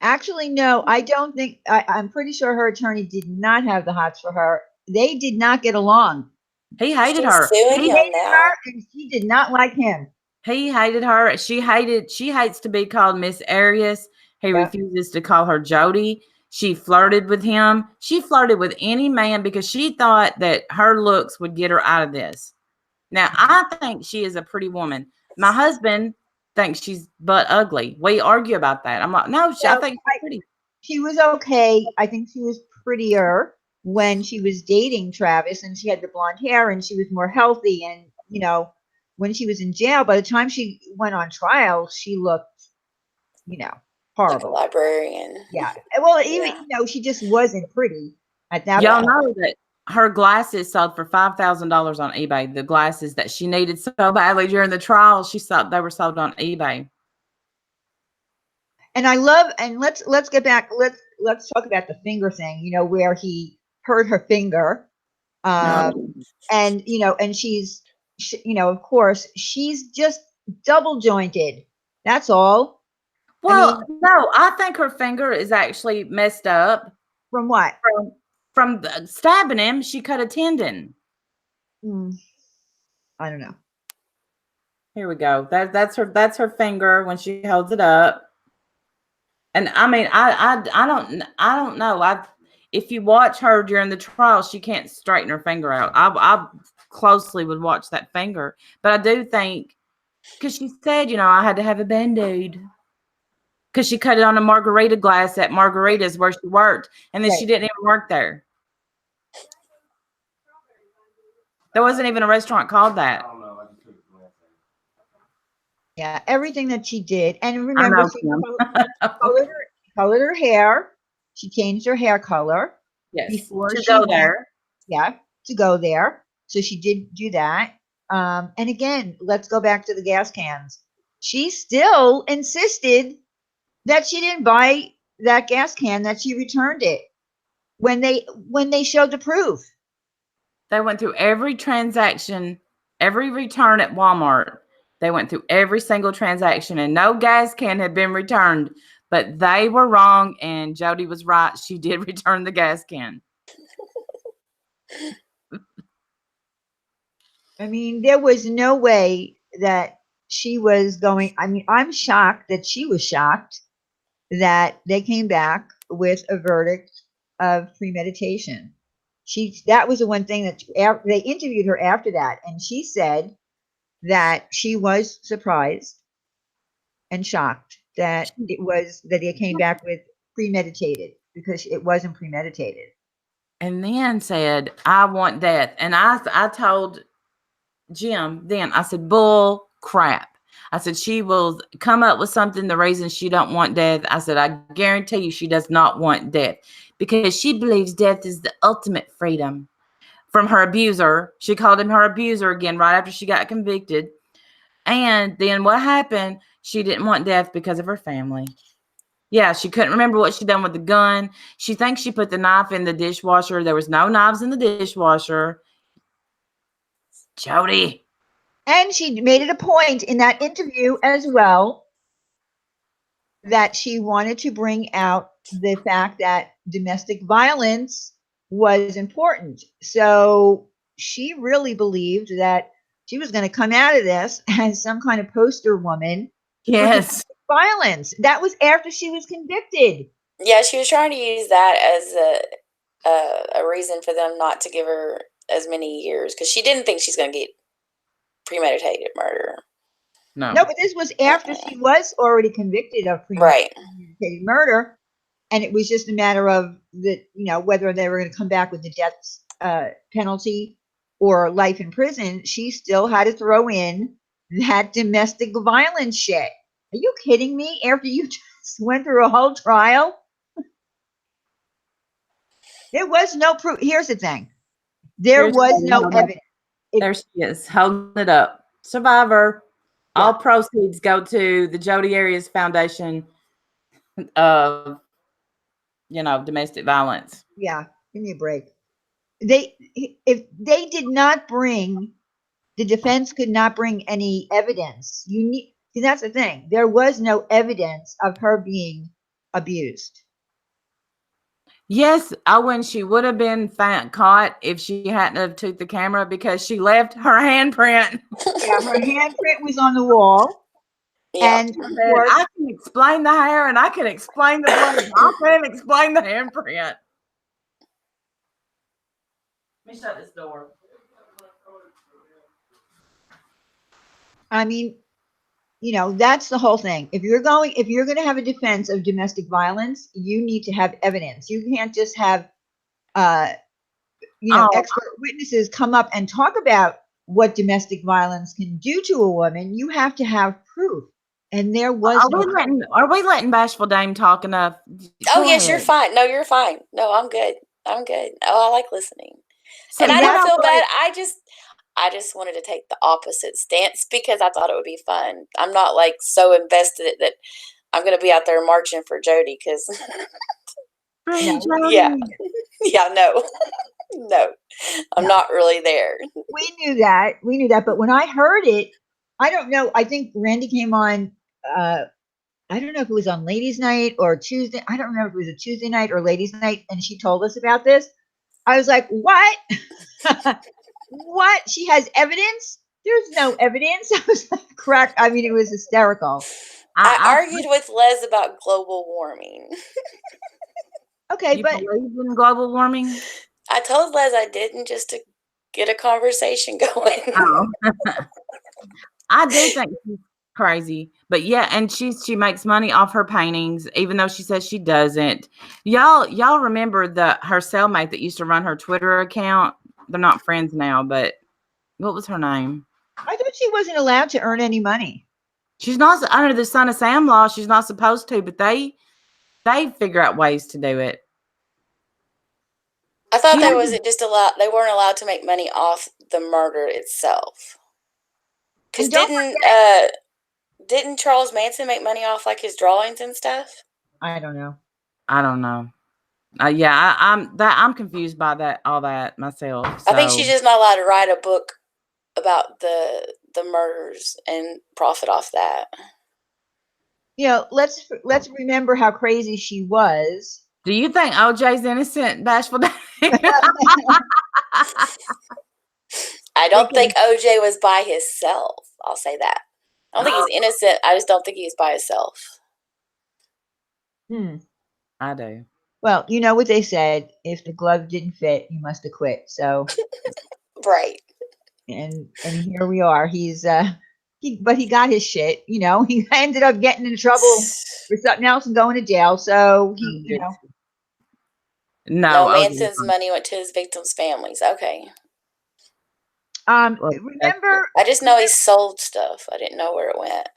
Actually, no, I don't think, I'm pretty sure her attorney did not have the hots for her. They did not get along. He hated She's her. suing He him hated now. her, and she did not like him. He hated her. She hates to be called Miss Arias. He Yeah. refuses to call her Jodi. She flirted with him. She flirted with any man because she thought that her looks would get her out of this. Now, I think she is a pretty woman. My husband thinks she's butt ugly. We argue about that. I'm like, no, I think she's pretty. She was okay. I think she was prettier when she was dating Travis, and she had the blonde hair, and she was more healthy. And when she was in jail, by the time she went on trial, she looked, Like a horrible. librarian. Yeah. Well, Yeah. even she just wasn't pretty at that Y'all point. know that her glasses sold for $5,000 on eBay. The glasses that she needed so badly during the trial, they were sold on eBay. And I love, and let's get back. Let's talk about the finger thing. Where he hurt her finger, No. and and of course, she's just double jointed. That's all. Well, no, I think her finger is actually messed up. From what? From stabbing him, she cut a tendon. I don't know. Here we go. That's her finger when she holds it up. And I mean, I don't know. If you watch her during the trial, she can't straighten her finger out. I closely would watch that finger, but I do think, because she said, I had to have a Band-Aid because she cut it on a margarita glass at Margarita's where she worked, and then she didn't even work there. There wasn't even a restaurant called that. Yeah, everything that she did, and remember, she colored her hair. She changed her hair color. Yes, before to she go went, there. Yeah, to go there. So she did do that. And again, let's go back to the gas cans. She still insisted that she didn't buy that gas can, that she returned it when they showed the proof. They went through every transaction, every return at Walmart. They went through every single transaction, and no gas can had been returned, but they were wrong, and Jodi was right. She did return the gas can. I mean, there was no way that she was going. I mean, I'm shocked that she was shocked that they came back with a verdict of premeditation. That was the one thing that they interviewed her after that, and she said that she was surprised and shocked that it came back with premeditated, because it wasn't premeditated. And then said, "I want death." And I told Jim then, I said, "Bull crap." I said, "She will come up with something, the reason she don't want death." I said, "I guarantee you she does not want death, because she believes death is the ultimate freedom from her abuser." She called him her abuser again right after she got convicted. And then what happened? She didn't want death because of her family. Yeah, she couldn't remember what she done with the gun. She thinks she put the knife in the dishwasher. There was no knives in the dishwasher. Jodi. And she made it a point in that interview as well that she wanted to bring out the fact that domestic violence was important. So she really believed that she was going to come out of this as some kind of poster woman for domestic violence. That was after she was convicted. Yeah, she was trying to use that as a reason for them not to give her as many years, because she didn't think she's going to get premeditated murder. No, but this was after she was already convicted of premeditated murder, and it was just a matter of whether they were going to come back with the death penalty or life in prison, she still had to throw in that domestic violence shit. Are you kidding me? After you just went through a whole trial? There was no proof. Here's the thing. There was no evidence. There she is, holding it up. Survivor. Yeah. All proceeds go to the Jodi Arias Foundation of, domestic violence. Yeah, give me a break. If they did not bring, the defense could not bring any evidence. See, that's the thing. There was no evidence of her being abused. Yes, Owen, she would have been caught if she hadn't have took the camera because she left her handprint. Yeah, her handprint was on the wall. Yeah. And I can explain the hair and I can explain the blood. I can't explain the handprint. Let me shut this door. I mean, that's the whole thing. If you're going to have a defense of domestic violence, you need to have evidence. You can't just have, expert witnesses come up and talk about what domestic violence can do to a woman. You have to have proof. And there was Are we letting Bashful Dame talk enough? Oh, yes, you're fine. No, you're fine. No, I'm good. I'm good. Oh, I like listening. So, and I don't feel bad. I just wanted to take the opposite stance because I thought it would be fun. I'm not like so invested that I'm going to be out there marching for Jodi because yeah, no, I'm not really there. We knew that. But when I heard it, I don't know. I think Randy came on. I don't know if it was on Ladies' Night or Tuesday. I don't remember if it was a Tuesday night or Ladies' Night, and she told us about this. I was like, what? What? She has evidence? There's no evidence. I was like, correct. I mean, it was hysterical. I argued with Les about global warming. Okay, but believe in global warming? I told Les I didn't just to get a conversation going. Oh. I do think she's crazy, but yeah, and she makes money off her paintings, even though she says she doesn't. Y'all remember her cellmate that used to run her Twitter account? They're not friends now, but what was her name? I thought she wasn't allowed to earn any money. She's not under the Son of Sam law. She's not supposed to, but they figure out ways to do it. I thought they weren't allowed to make money off the murder itself. Because didn't Charles Manson make money off like his drawings and stuff? I don't know. Yeah, I'm confused by all that myself. So. I think she's just not allowed to write a book about the murders and profit off that. Let's remember how crazy she was. Do you think OJ's innocent, Bashful Dame? I don't think OJ was by himself. I'll say that. I don't think he's innocent. I just don't think he's by himself. I do. Well, you know what they said: if the glove didn't fit, you must have quit. So, right. And here we are. But he got his shit. He ended up getting in trouble for something else and going to jail. So No, Manson's money went to his victims' families. Okay. Remember? I just know he sold stuff. I didn't know where it went.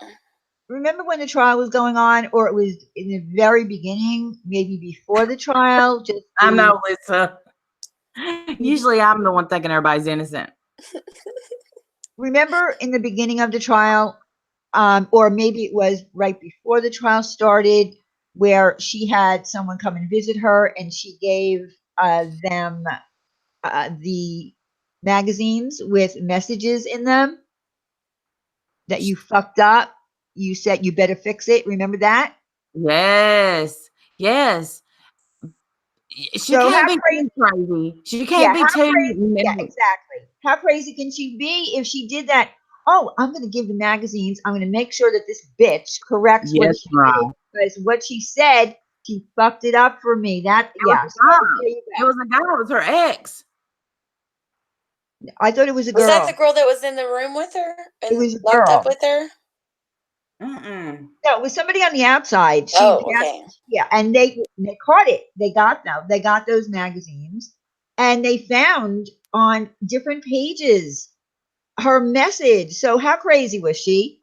Remember when the trial was going on, or it was in the very beginning, maybe before the trial? I know, Lisa. Usually I'm the one thinking everybody's innocent. Remember in the beginning of the trial, or maybe it was right before the trial started, where she had someone come and visit her and she gave them the magazines with messages in them that you fucked up. You said you better fix it. Remember that? Yes. She can't be too crazy. She can't be too. Yeah, exactly. How crazy can she be if she did that? Oh, I'm going to give the magazines. I'm going to make sure that this bitch corrects what she did, because what she said, she fucked it up for me. It was a guy. It was her ex. I thought it was a girl. Was that the girl that was in the room with her and it was a locked girl. up with her? No, it was somebody on the outside. Okay. Yeah, and they caught it. They got those magazines, and they found on different pages her message. So how crazy was she?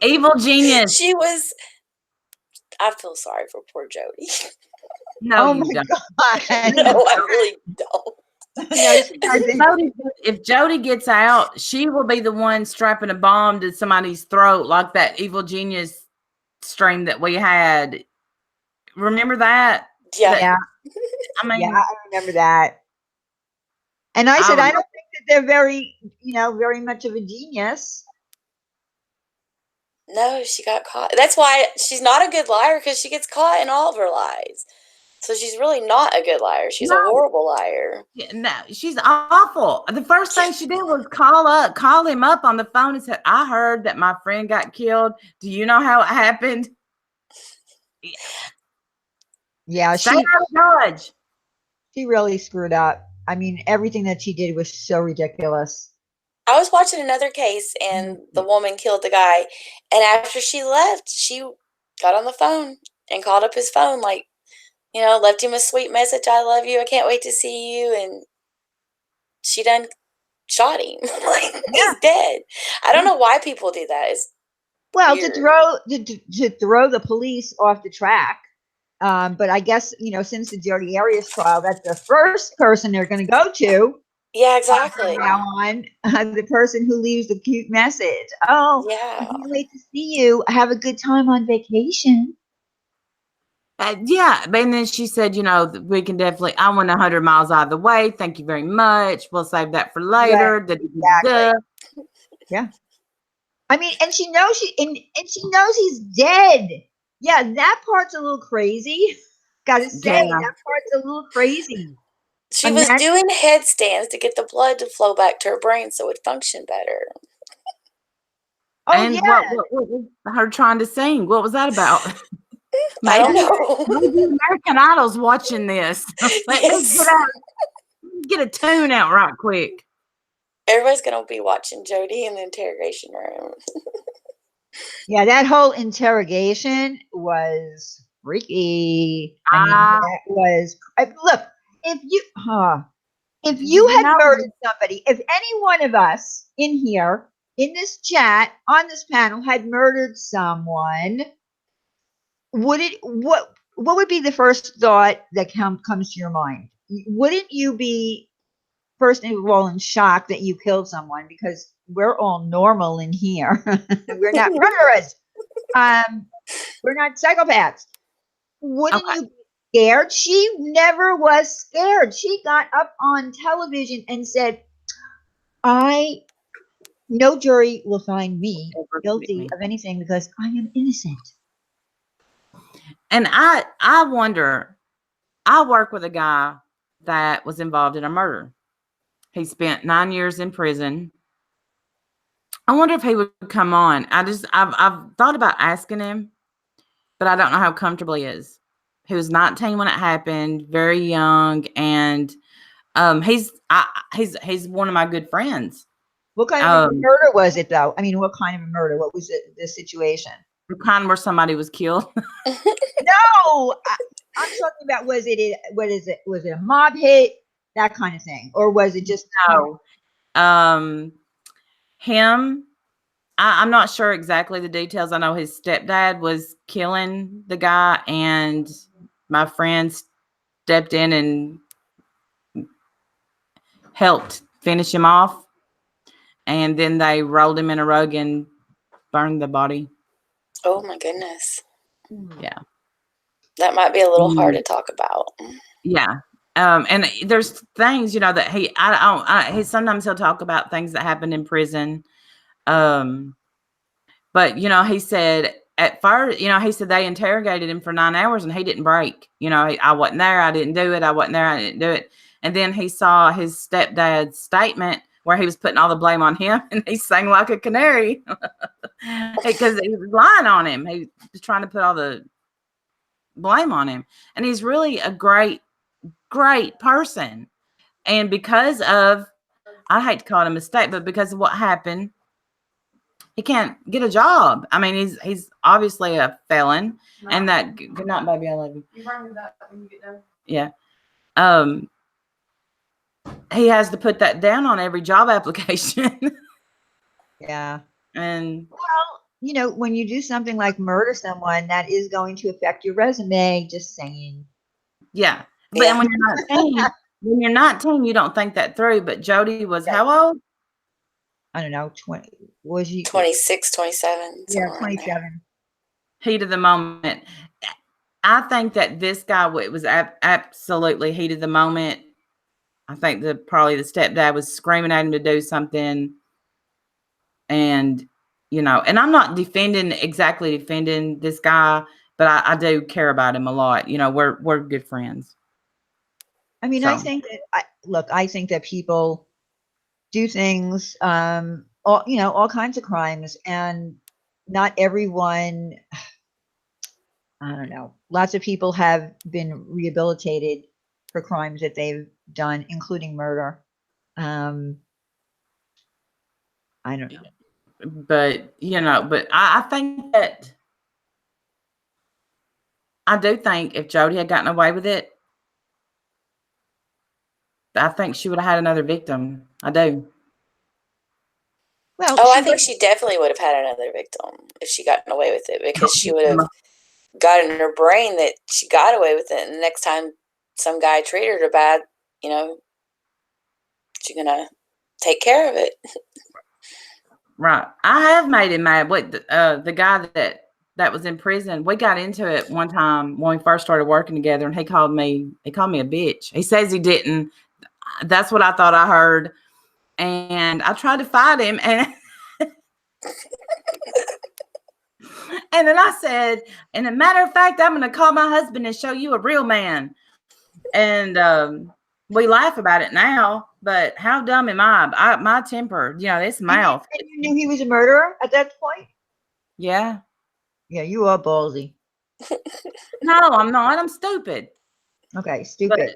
Evil genius. She was. I feel sorry for poor Jodi. No, Oh you my don't. God. No, I really don't. No, she doesn't. If Jodi gets out, she will be the one strapping a bomb to somebody's throat, like that Evil Genius stream that we had. Remember that? Yeah. Yeah, I mean, yeah, I remember that. And I said, I don't think that they're very, very much of a genius. No, she got caught. That's why she's not a good liar, because she gets caught in all of her lies. So she's really not a good liar. She's a No. horrible liar. no, she's awful. The first thing she did was call him up on the phone and said, "I heard that my friend got killed. Do you know how it happened?" Yeah, Stay out of Dodge. she really screwed up. I mean, everything that she did was so ridiculous. I was watching another case, and the woman killed the guy. And after she left, she got on the phone and called up his phone, like, left him a sweet message. I love you. I can't wait to see you. And she done shot him. Like, he's dead. I don't know why people do that. It's Well, weird. to throw the police off the track. But I guess, since the Jodi Arias trial, that's the first person they're going to go to. Yeah, exactly. From now on, the person who leaves the cute message. Oh, I Yeah. can't wait to see you. Have a good time on vacation. Yeah, and then she said, we can definitely. I went 100 miles out of the way. Thank you very much. We'll save that for later. Right, exactly. Yeah. I mean, and she knows she knows he's dead. Yeah, that part's a little crazy. Gotta say, Yeah. that part's a little crazy. She was doing headstands to get the blood to flow back to her brain so it would function better. Oh, And yeah. what was her trying to sing? What was that about? I don't know. Maybe American Idol's watching this. Let me get a tune out right quick. Everybody's going to be watching Jodi in the interrogation room. Yeah, that whole interrogation was freaky. I mean, that was look, if you had murdered somebody, if any one of us in here, in this chat, on this panel had murdered someone, what would be the first thought that comes to your mind? Wouldn't you be first of all in shock that you killed someone, because we're all normal in here. We're not murderers. We're not psychopaths. Wouldn't you be scared? She never was scared. She got up on television and said, no jury will find me guilty of anything because I am innocent. And I wonder, I work with a guy that was involved in a murder. He spent 9 years in prison. I wonder if he would come on. I've thought about asking him, but I don't know how comfortable he is. He was 19 when it happened, very young, and he's one of my good friends. What kind of a murder was it, though? I mean, what kind of a murder? What was it, the situation? The kind where somebody was killed. No, I'm talking about, was it a mob hit, that kind of thing, or was it just no? Him. I'm not sure exactly the details. I know his stepdad was killing the guy, and my friend stepped in and helped finish him off. And then they rolled him in a rug and burned the body. Oh my goodness. Yeah. That might be a little hard to talk about. Yeah. And there's things, that he sometimes he'll talk about things that happened in prison. But, he said at first, he said they interrogated him for 9 hours and he didn't break. I wasn't there. I didn't do it. I wasn't there. I didn't do it. And then he saw his stepdad's statement where he was putting all the blame on him, and he sang like a canary because he was lying on him. He was trying to put all the blame on him. And he's really a great, great person. And because of, I hate to call it a mistake, but because of what happened, he can't get a job. I mean, he's obviously a felon, and that good night, baby, I love you. You bring me that when you get done. Yeah. He has to put that down on every job application. Yeah. And well, you know, when you do something like murder someone, that is going to affect your resume. Just saying. Yeah, but Yeah. when you're 19, you don't think that through. But Jodi was how old? I don't know. 20 was he? 26, 27. Yeah, Somewhere around there. 27. Heat of the moment. I think that this guy was absolutely heat of the moment. I think probably the stepdad was screaming at him to do something, and and I'm not exactly defending this guy, but I do care about him a lot. We're good friends. I mean, So. I think that I think that people do things, all kinds of crimes, and not everyone. I don't know. Lots of people have been rehabilitated for crimes that they've done, including murder. I don't know. But I think that I do think if Jodi had gotten away with it, I think she would have had another victim. I do. Well, I think she definitely would have had another victim if she gotten away with it, because she would have got in her brain that she got away with it, and the next time some guy treated her bad, she's gonna take care of it. Right. I have made him mad. What the guy that was in prison, we got into it one time when we first started working together, and he called me a bitch. He says he didn't. That's what I thought I heard. And I tried to fight him, and and then I said, and a matter of fact, I'm going to call my husband and show you a real man. And we laugh about it now, but how dumb am I? My temper, this mouth. And you knew he was a murderer at that point? Yeah. Yeah, you are ballsy. No, I'm not. I'm stupid. Okay, stupid.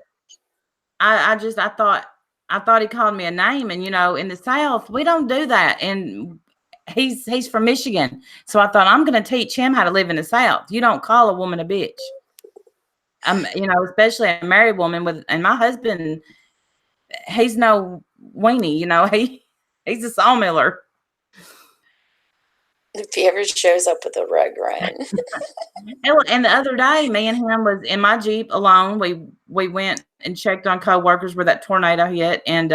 But I thought he called me a name, and in the South we don't do that. And he's from Michigan, so I thought I'm going to teach him how to live in the South. You don't call a woman a bitch. Especially a married woman and my husband, he's no weenie, he's a sawmiller. If he ever shows up with a rug run. And the other day, me and him was in my Jeep alone. We went and checked on coworkers where that tornado hit, and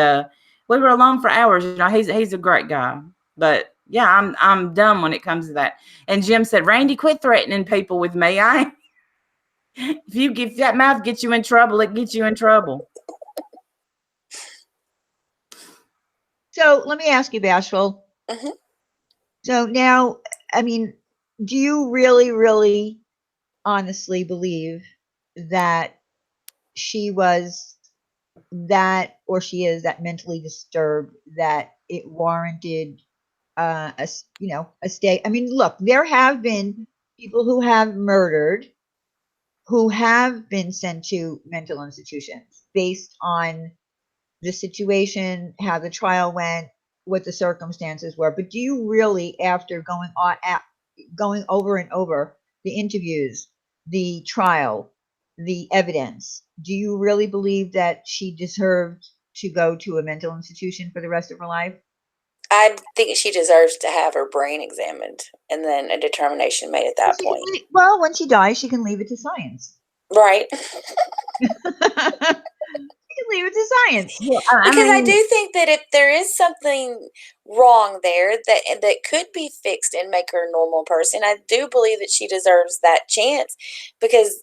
we were alone for hours. He's a great guy, but yeah, I'm dumb when it comes to that. And Jim said, "Randy, quit threatening people with me. If that mouth gets you in trouble, it gets you in trouble." So let me ask you, Bashful. Mm-hmm. So now, I mean, do you really, really honestly believe that she was that, or she is that mentally disturbed that it warranted a stay? I mean, look, there have been people who have murdered who have been sent to mental institutions based on the situation, how the trial went, what the circumstances were. But do you really, after going over and over the interviews, the trial, the evidence, do you really believe that she deserved to go to a mental institution for the rest of her life? I think she deserves to have her brain examined and then a determination made at that point. Well, when she dies, she can leave it to science. Right. You can leave it to science. Well, because I do think that if there is something wrong there that could be fixed and make her a normal person, I do believe that she deserves that chance, because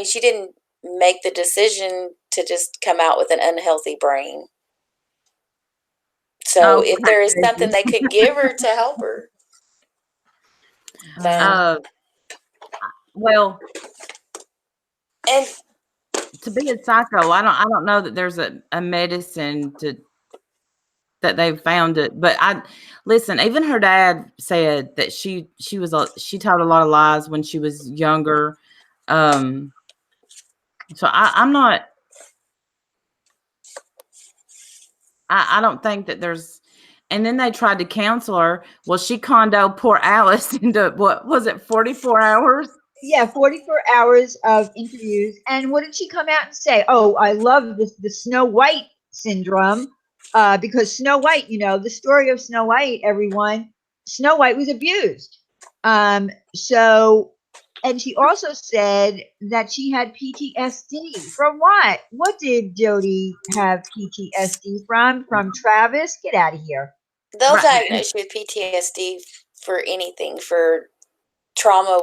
she didn't make the decision to just come out with an unhealthy brain. So if there is something they could give her to help her, then well, and to be a psycho, I don't know that there's a medicine that they've found it. But listen, even her dad said that she told a lot of lies when she was younger. So I'm not. I don't think that there's, And then they tried to counsel her. Well, she condoed poor Alice into, what was it, 44 hours? Yeah, 44 hours of interviews. And what did she come out and say? Oh, I love the Snow White syndrome, because Snow White, the story of Snow White, everyone, Snow White was abused. So, and she also said that she had PTSD. From what? What did Jodi have PTSD from? From Travis? Get out of here. They'll Right. diagnose you with PTSD for anything, for trauma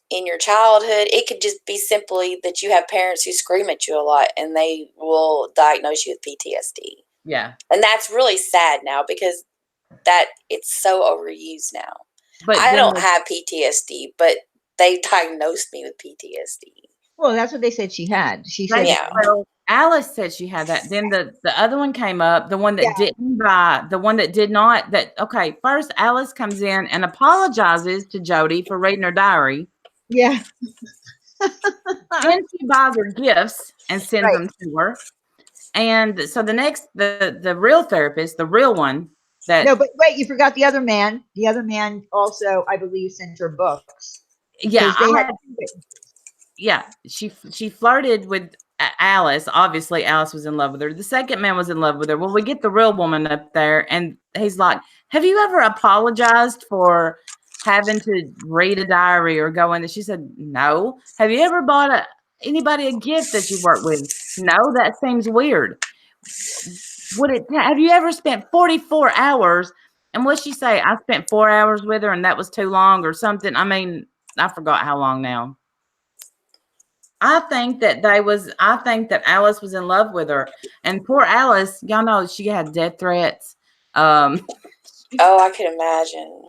in your childhood. It could just be simply that you have parents who scream at you a lot, and they will diagnose you with PTSD. Yeah. And that's really sad now, because that it's so overused now. But I then don't have PTSD, but they diagnosed me with PTSD. Well, that's what they said she had. She said, Yeah. well, Alice said she had that. Then the other one came up, the one that Yeah. didn't buy, the one that did not, okay, first Alice comes in and apologizes to Jodi for reading her diary. yeah. Then she buys her gifts and sends Right. them to her. And so the real therapist, the real one that No, but wait, you forgot the other man. The other man also, I believe, sent her books. yeah, They had she flirted with Alice. Obviously, Alice was in love with her. The second man was in love with her. Well, we get the real woman up there, and he's like, "Have you ever apologized for having to read a diary or go in?" And she said, "No." Have you ever bought anybody a gift that you work with? No, that seems weird. Have you ever spent 44 hours? And what'd she say? I spent 4 hours with her and that was too long or something. I mean, I forgot how long now. I think that Alice was in love with her. And poor Alice, y'all know she had death threats. Oh, I could imagine.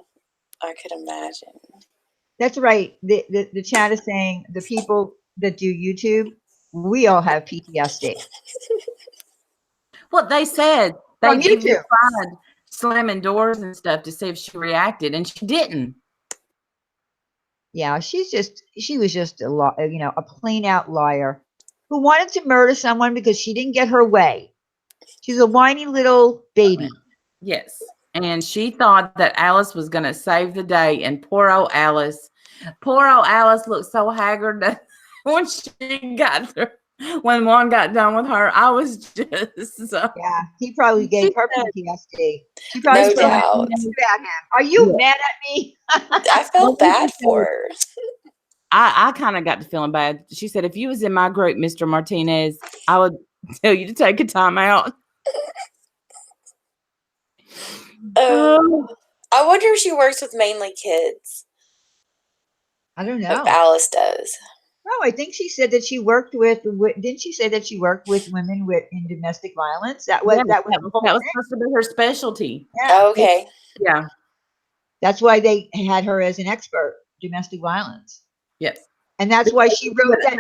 That's right. The chat is saying the people that do YouTube, we all have PTSD. What they said, they From even YouTube. tried slamming doors and stuff to see if she reacted, and she didn't. Yeah, she was just a plain out liar who wanted to murder someone because she didn't get her way. She's a whiny little baby. Yes. And she thought that Alice was going to save the day. And poor old Alice looked so haggard that when she got there, when one got done with her, I was just so. Yeah, he probably gave her PTSD. She No probably said, doubt. "At him. Are you mad at me?" I felt bad for her. I kind of got to feeling bad. She said, if you was in my group, Mr. Martinez, I would tell you to take a time out. I wonder if she works with mainly kids. I don't know. If Alice does. No, I think she said that she worked with. Didn't she say that she worked with women in domestic violence? That was Yeah, the whole that was thing. supposed to be her specialty. Yeah, Okay. Yeah. That's why they had her as an expert, domestic violence. Yes. And that's why she wrote that.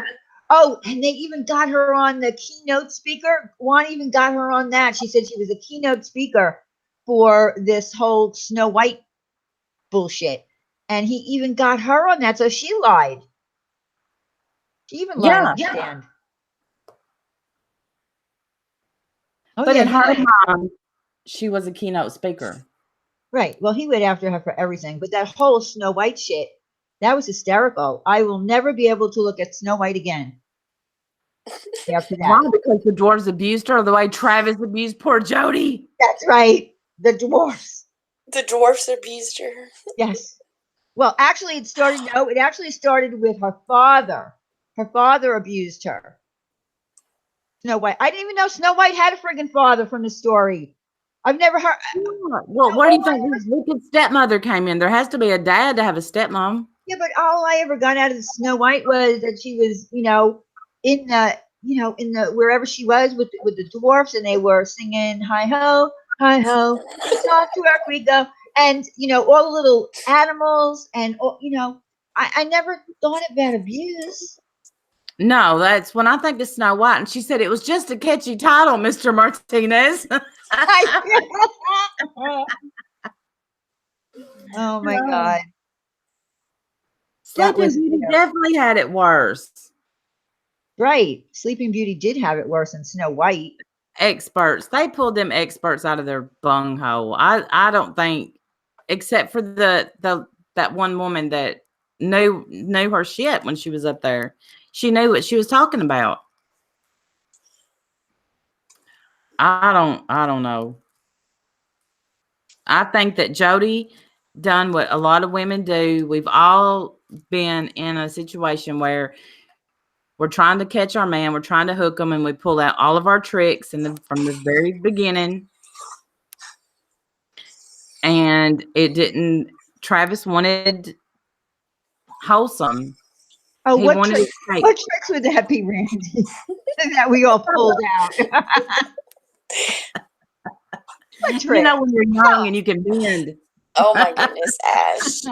Oh, and they even got her on the keynote speaker. Juan even got her on that. She said she was a keynote speaker for this whole Snow White bullshit. And he even got her on that. So she lied. She even lied on the stand. Oh, But yeah, in her mind, she was a keynote speaker. Right. Well, he went after her for everything. But that whole Snow White shit, that was hysterical. I will never be able to look at Snow White again. After that. Why? Because the dwarves abused her the way Travis abused poor Jodi. That's right. The dwarfs. The dwarfs abused her. Yes. Well, actually, it actually started with her father. Her father abused her. Snow White. I didn't even know Snow White had a friggin' father from the story. I've never heard. Well, where do you think this wicked stepmother came in? There has to be a dad to have a stepmom. Yeah, but all I ever got out of Snow White was that she was, in the wherever she was with the dwarfs, and they were singing hi ho, talk to our we go, and all the little animals, and I never thought about abuse. No, that's when I think of Snow White, and she said it was just a catchy title, Mr. Martinez. Oh my God. Sleeping Beauty definitely had it worse. Right. Sleeping Beauty did have it worse than Snow White. experts. They pulled them experts out of their bunghole. I don't think, except for that one woman that knew her shit when she was up there. She knew what she was talking about. I don't know. I think that Jodi done what a lot of women do. We've all been in a situation where we're trying to catch our man, we're trying to hook him, and we pull out all of our tricks from the very beginning. And it didn't. Travis wanted wholesome. Oh, He wanted to take. what tricks would that be, Randy? That we all pulled out. What trick? You know, when you're young and you can bend. Oh my goodness, Ash.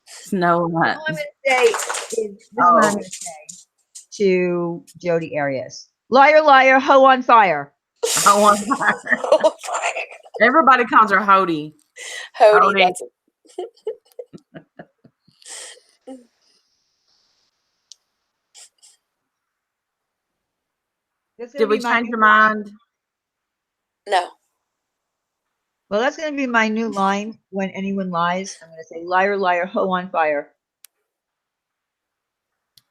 Snow All I'm going to say is, this is what I'm going to say to Jodi Arias. Liar, liar, hoe on fire. Ho on fire. Everybody calls her Hody. Hody, that's Did we change your mind? no. Well, that's going to be my new line when anyone lies. I'm going to say, liar, liar, hoe on fire.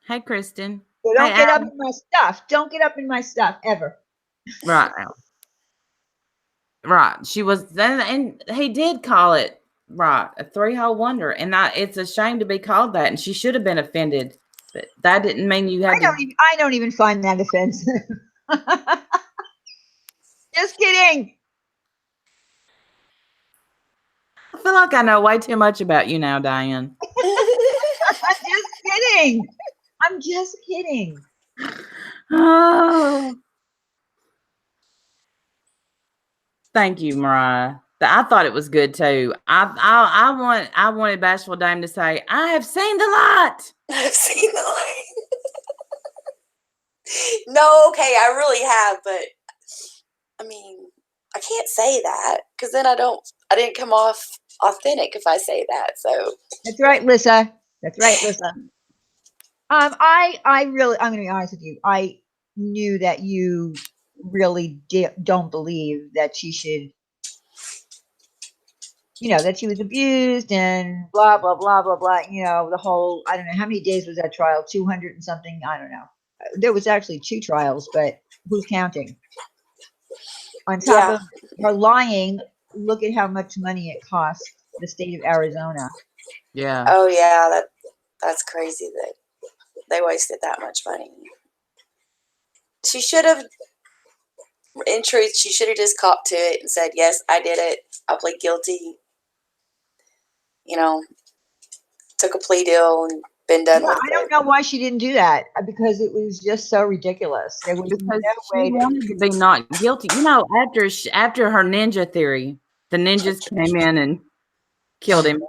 Hey, Kristen. So don't Hey, get up Al. in my stuff. Don't get up in my stuff, ever. Right. Right. She was then, and he did call it right a 3-hole wonder, and it's a shame to be called that, and she should have been offended, but that didn't mean you had to. I don't even find that offensive. Just kidding. I feel like I know way too much about you now, Diane. I'm just kidding. I'm just kidding. Oh. Thank you, Mariah. I thought it was good too. I wanted Bashful Dame to say, "I have seen the light." I've seen the light. No, okay, I really have, but I mean, I can't say that because then I didn't come off authentic if I say that. So That's right, Lissa. That's right, Lissa. I'm going to be honest with you. I knew that you really don't believe that she should, that she was abused and blah, blah, blah, blah, blah. The whole, I don't know, how many days was that trial? 200 and something? I don't know. There was actually 2 trials, but who's counting? On top of her lying, look at how much money it cost the state of Arizona. Yeah. Oh yeah, that's crazy that they wasted that much money. She should have, in truth, she should have just copped to it and said, "Yes, I did it. I plead guilty." Took a plea deal and been done with it. I don't know why she didn't do that, because it was just so ridiculous. There was Because no she way wanted to be not guilty. After her ninja theory, the ninjas came in and killed him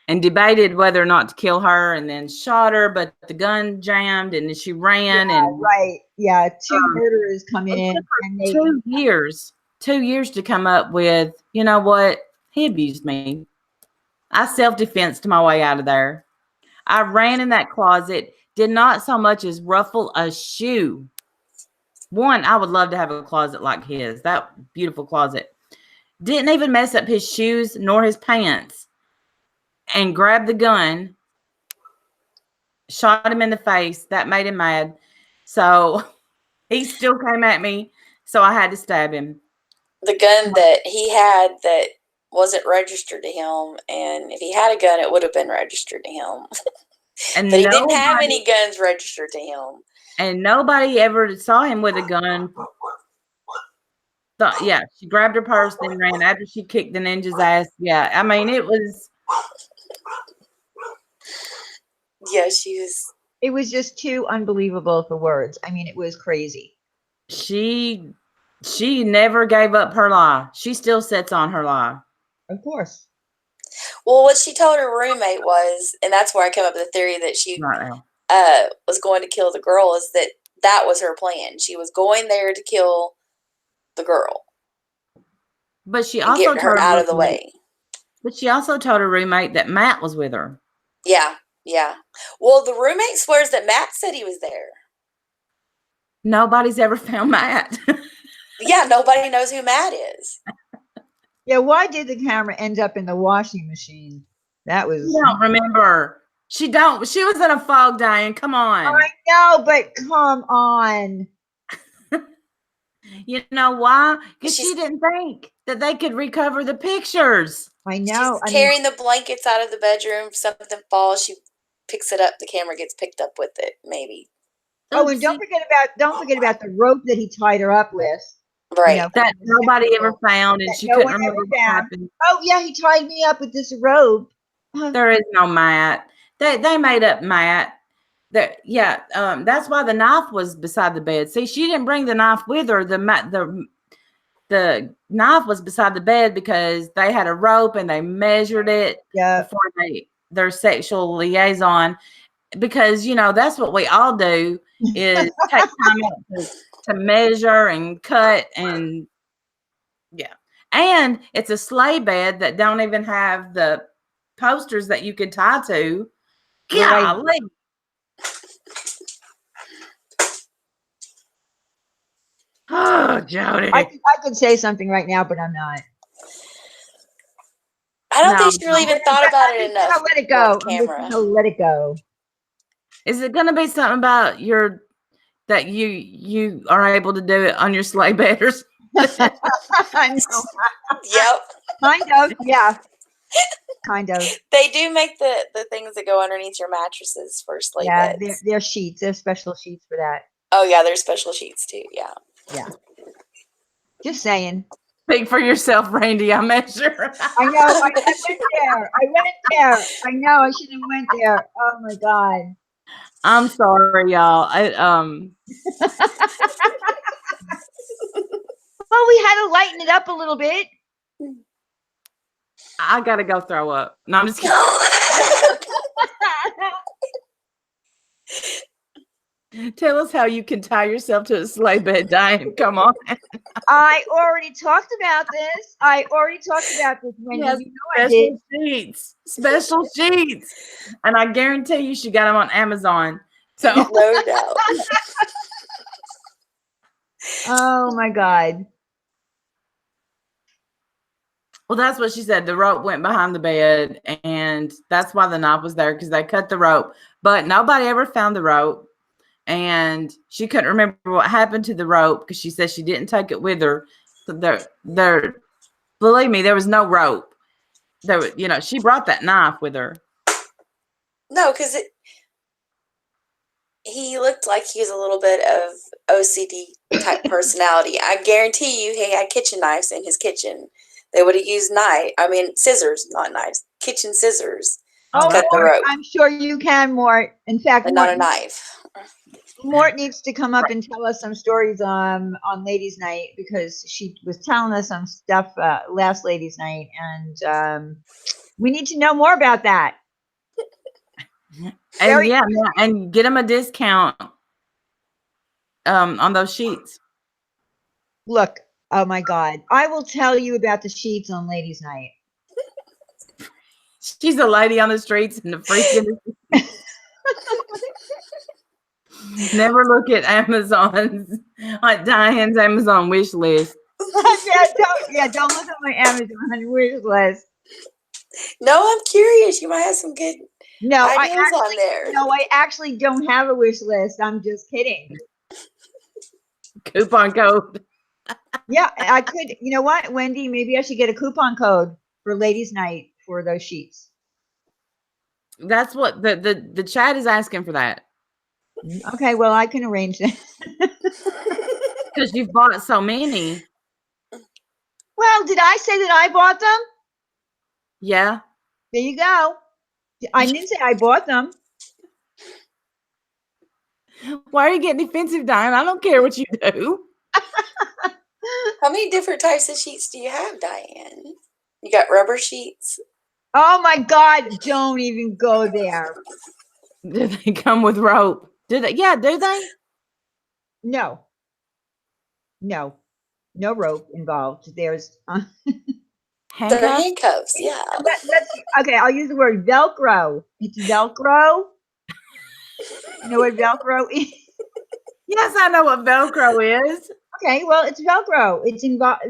and debated whether or not to kill her, and then shot her, but the gun jammed and then she ran. right. Yeah, 2 murderers come in and they 2 years. 2 years to come up with, you know what? He abused me. I self-defensed my way out of there. I ran in that closet, did not so much as ruffle a shoe. One, I would love to have a closet like his. That beautiful closet. Didn't even mess up his shoes nor his pants. And grabbed the gun. Shot him in the face. That made him mad. So he still came at me. So I had to stab him. The gun that he had that wasn't registered to him, and if he had a gun, it would have been registered to him. And but he didn't have any guns registered to him. And nobody ever saw him with a gun. Yeah, she grabbed her purse and ran after she kicked the ninja's ass. Yeah, I mean, it was. Yeah, she was. It was just too unbelievable for words. I mean, it was crazy. She never gave up her lie. She still sits on her lie. Of course. Well, what she told her roommate was, and that's where I came up with the theory that she was going to kill the girl, is that was her plan. She was going there to kill the girl. But she also get her out of the way. But she also told her roommate that Matt was with her. Yeah. Well, the roommate swears that Matt said he was there. Nobody's ever found Matt. Yeah, nobody knows who Matt is. Yeah, why did the camera end up in the washing machine? That was. You don't remember. She don't. She was in a fog, Diane. Come on. I know, but come on. You know why? Because She's- she didn't think that they could recover the pictures. I know. She's carrying the blankets out of the bedroom. Something falls. She picks it up. The camera gets picked up with it. Maybe. Oh, and don't forget about the rope that he tied her up with. Right. You know, That nobody ever found, and that she no couldn't one remember ever what found. happened. Oh yeah, he tied me up with this rope. There is no Matt. They made up Matt. That's why the knife was beside the bed. See, she didn't bring the knife with her. The knife was beside the bed because they had a rope and they measured it before their sexual liaison. Because that's what we all do is take time out to measure and cut and and it's a sleigh bed that don't even have the posters that you could tie to. Golly. Oh, Jodi. I could say something right now, but I'm not. I don't think she really even thought about it enough. I'll let it go. Camera. I'll let it go. Is it going to be something about that you are able to do it on your sleigh bed or something? I know. Yep. Kind of. Yeah. Kind of. They do make the things that go underneath your mattresses for sleigh beds. They're sheets. They're special sheets for that. Oh yeah, there's special sheets too. Yeah. Yeah. Just saying. Speak for yourself, Randy. I measure. I know. I went there. I know. I shouldn't have went there. Oh my God. I'm sorry, y'all. Well, we had to lighten it up a little bit. I gotta go throw up. No, I'm just kidding. Tell us how you can tie yourself to a sleigh bed, Diane. Come on. I already talked about this. Wendy. Yes, You know I did. Special sheets. And I guarantee you she got them on Amazon. So No doubt. Oh my God. well, that's what she said. The rope went behind the bed, and that's why the knife was there, because they cut the rope. But nobody ever found the rope, and she couldn't remember what happened to the rope because she said she didn't take it with her. So believe me, there was no rope. She brought that knife with her. No, because he looked like he was a little bit of OCD type personality. I guarantee you he had kitchen knives in his kitchen. They would have used scissors, not knives, kitchen scissors to cut the rope. I'm sure you can, Mort. In fact, But not a knife. Mort needs to come up and tell us some stories on Ladies' Night, because she was telling us some stuff last Ladies' Night, and we need to know more about that. And get them a discount on those sheets. Look, oh my God, I will tell you about the sheets on Ladies' Night. She's a lady on the streets in the freaking. Never look at Amazon's, like Diane's Amazon wish list. Don't look at my Amazon wish list. No, I'm curious. You might have some good ideas on there. No, I actually don't have a wish list. I'm just kidding. Coupon code. Yeah, I could. You know what, Wendy? Maybe I should get a coupon code for Ladies' Night for those sheets. That's what the chat is asking for that. Okay, well, I can arrange that. Because you've bought so many. Well, did I say that I bought them? Yeah. There you go. I didn't say I bought them. Why are you getting defensive, Diane? I don't care what you do. How many different types of sheets do you have, Diane? You got rubber sheets? Oh my God, don't even go there. Do they come with rope? Do they? Yeah, do they? No. No rope involved. There's They're handcuffs, yeah. Okay, I'll use the word Velcro. It's Velcro. You know what Velcro is? Yes, I know what Velcro is. Okay, well, it's Velcro.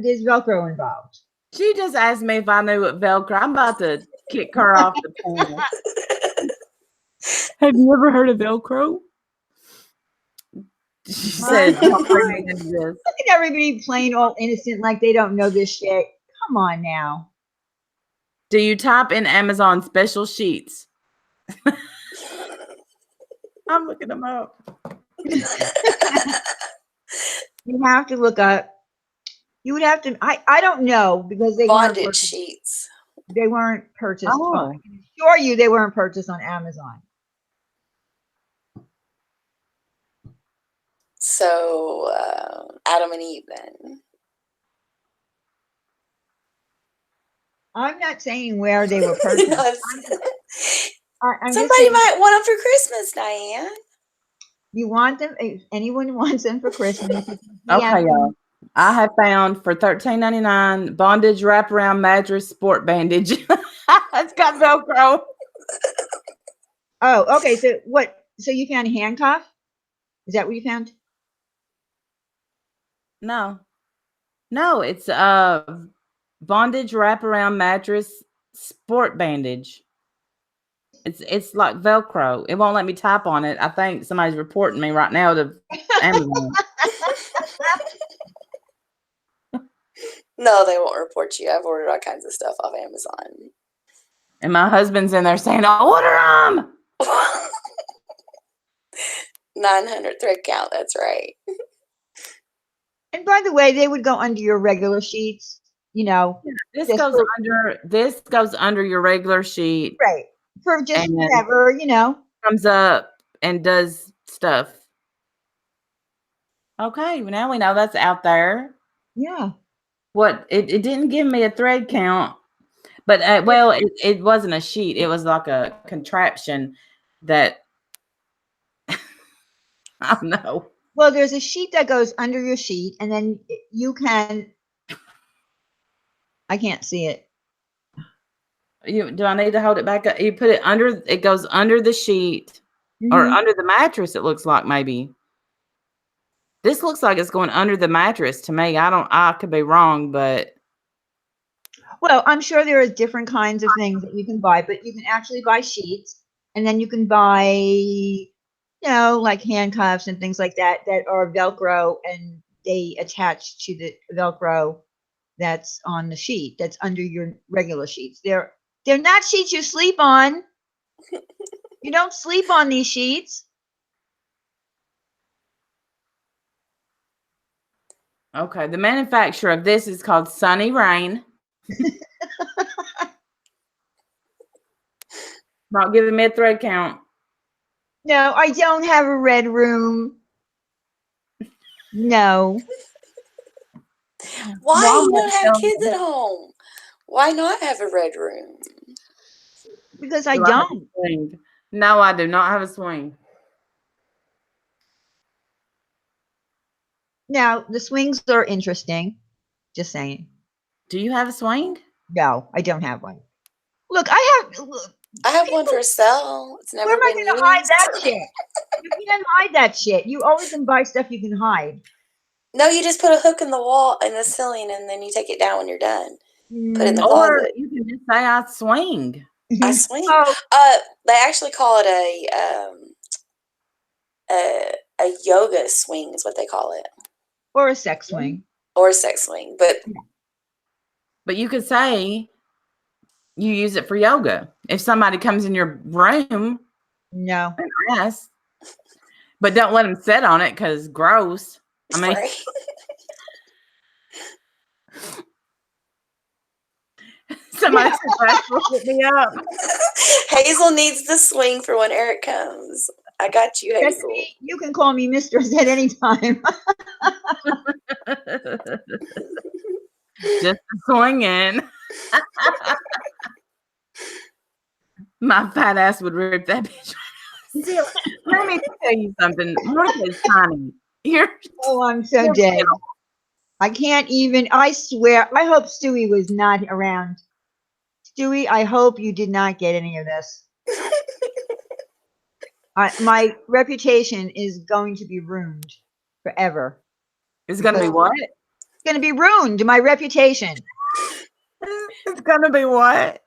There's Velcro involved. She just asked me if I knew what Velcro. I'm about to kick her off the panel. Have you ever heard of Velcro? She said, "Don't bring me into this." Look at everybody playing all innocent like they don't know this shit. Come on now. Do you type in Amazon special sheets? I'm looking them up. You have to look up. You would have to. I don't know because Bondage sheets. They weren't purchased. Oh. I can assure you they weren't purchased on Amazon. So Adam and Eve then. I'm not saying where they were purchased. I'm just Somebody saying, might want them for Christmas, Diane. you want them? If anyone wants them for Christmas, Okay, y'all. I have found for $13.99 bondage wraparound mattress sport bandage. It's got Velcro. Oh, okay. So what? So you found a handcuff? Is that what you found? No, it's bondage wraparound mattress sport bandage. It's like Velcro. It won't let me type on it. I think somebody's reporting me right now to Amazon. No, they won't report you. I've ordered all kinds of stuff off Amazon. And my husband's in there saying, "I'll order them." 900 thread count. That's right. And by the way, they would go under your regular sheets. You know, This goes under your regular sheet. Right. For just And whatever, comes up and does stuff. Okay, now we know that's out there. Yeah. What it didn't give me a thread count, but it wasn't a sheet. It was like a contraption that I don't know. Well, there's a sheet that goes under your sheet, and then you can. I can't see it. Do I need to hold it back up? You put it under. It goes under the sheet or under the mattress. It looks like maybe. This looks like it's going under the mattress to me. I could be wrong, but. Well, I'm sure there are different kinds of things that you can buy, but you can actually buy sheets, and then you can buy, like handcuffs and things like that are Velcro, and they attach to the Velcro that's on the sheet that's under your regular sheets. They're not sheets you sleep on. You don't sleep on these sheets. Okay, the manufacturer of this is called Sunny Rain. Not giving me a thread count. No, I don't have a red room. No. Why? You don't have kids at home. Why not have a red room? Because I don't. No, I do not have a swing. Now, the swings are interesting. Just saying. Do you have a swing? No, I don't have one. Look, I have one for sale. It's never been used. Where am I going to hide that shit? You can't hide that shit. You always can buy stuff you can hide. No, you just put a hook in the wall in the ceiling, and then you take it down when you're done. Put it in the Or closet. you can just say I swing. I swing. They actually call it a yoga swing is what they call it. Or a sex swing. Or a sex swing, but you could say you use it for yoga. If somebody comes in your room, no, yes, but don't let them sit on it because gross. I mean, right. somebody put me up. Hazel needs the swing for when Eric comes. I got you, Hazel. You can call me mistress at any time. Just swinging. My fat ass would rip that bitch. Let me tell you something. Monica's tiny. I'm so dead. I can't even. I swear. I hope Stewie was not around. Stewie, I hope you did not get any of this. My reputation is going to be ruined. forever. It's gonna be Because what? It's going to be ruined. My reputation. It's gonna be what?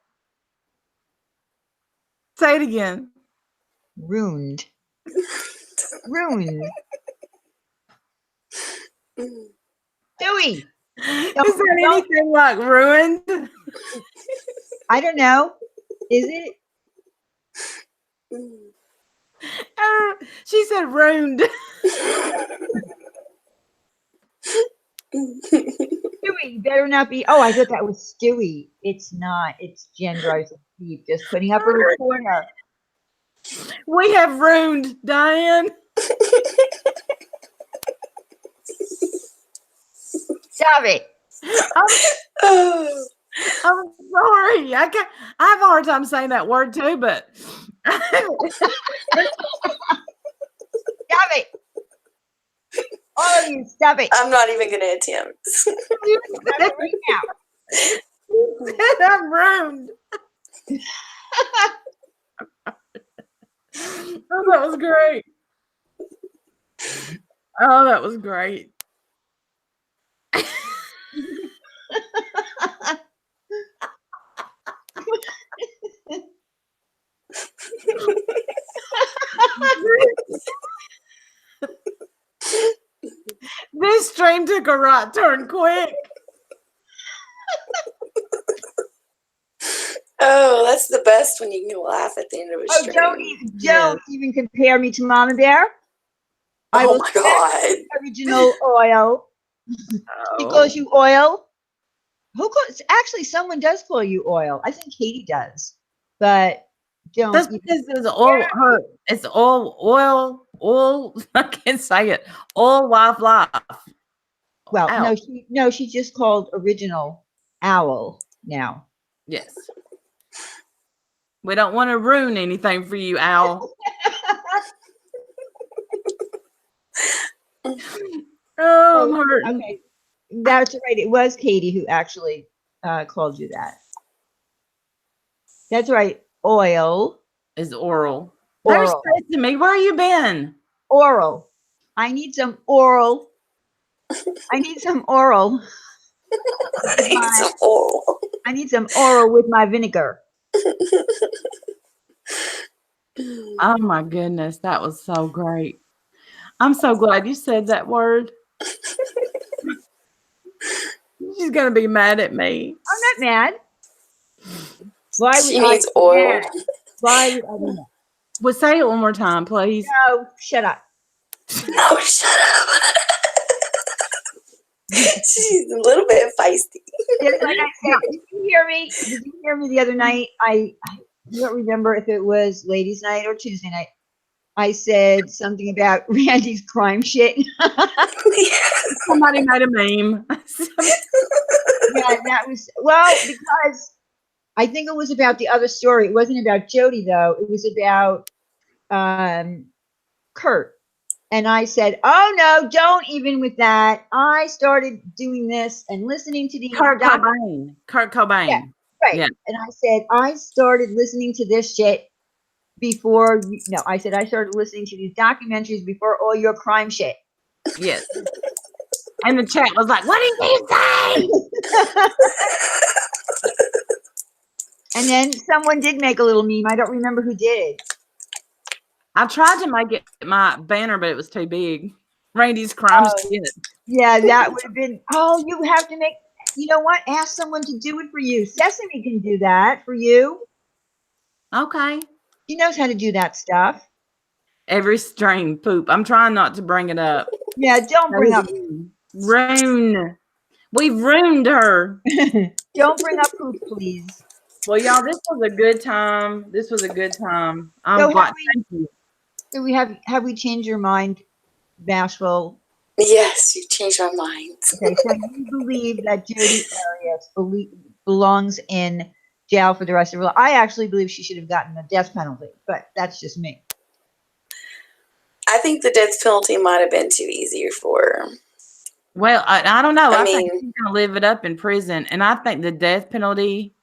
Say it again. Ruined. Ruined. Dewey. Is that anything like ruined? I don't know. Is it? She said ruined. Stewie, you better not be. Oh, I thought that was Stewie. It's not. It's Jen Drives with Steve just putting up a recorder. We have ruined Diane. Stop it. Oh, I'm sorry. I have a hard time saying that word too, but Stop it. All of you, stop it. I'm not even going to attempt. Stop it right now. I'm ruined. Oh, that was great. Oh, that was great. This stream took a right turn quick. Oh, that's the best when you can laugh at the end of a Oh, stream. don't even compare me to Mama Bear. I Oh will my God. original oil. She calls you oil. Actually, someone does call you oil. I think Katie does, but don't. That's because it's all her. It's all oil. I can't say it. All wife life. Well, Ow. no, she just called original owl now. Yes. We don't want to ruin anything for you, Al. Oh, I'm hurting. Okay, that's right. It was Katie who actually called you that. That's right. Oil. Is oral. They're Oral. stressing me. Where you been? Oral. I need some oral. I need some oral. It's oral. I need some oral with my vinegar. Oh my goodness, that was so great. I'm so glad you said that word. She's gonna be mad at me. I'm not mad. Why She would I needs be oil. mad? Why would I be mad? Well, say it one more time, please. No, shut up. No, shut up. She's a little bit feisty. Just like I said, did you hear me? Did you hear me the other night? I don't remember if it was ladies' night or Tuesday night. I said something about Randy's crime shit. Somebody made a meme. Yeah, that was because I think it was about the other story. It wasn't about Jodi though. It was about Kurt. And I said, "Oh no, don't even with that. I started doing this and listening to the Kurt Cobain. Kurt Cobain. Yeah, right. Yeah. And I said, I started listening to this shit before. No, I said I started listening to these documentaries before all your crime shit. Yes. And the chat was like, "What did he say?" And then someone did make a little meme. I don't remember who did. I tried to make it my banner, but it was too big. Randy's crime shit. Yeah, that would have been. Oh, you have to make. You know what? Ask someone to do it for you. Sesame can do that for you. Okay. She knows how to do that stuff. Every stream poop. I'm trying not to bring it up. Yeah, don't bring up. Ruin. We've ruined her. Don't bring up poop, please. Well, y'all, this was a good time. This was a good time. So Thank you. So have we changed your mind, Bashful? Yes, you changed my mind. Okay, so you believe that Jodi Arias belongs in jail for the rest of her life. I actually believe she should have gotten the death penalty, but that's just me. I think the death penalty might have been too easy for her. Well, I don't know. I mean, think she's going to live it up in prison. And I think the death penalty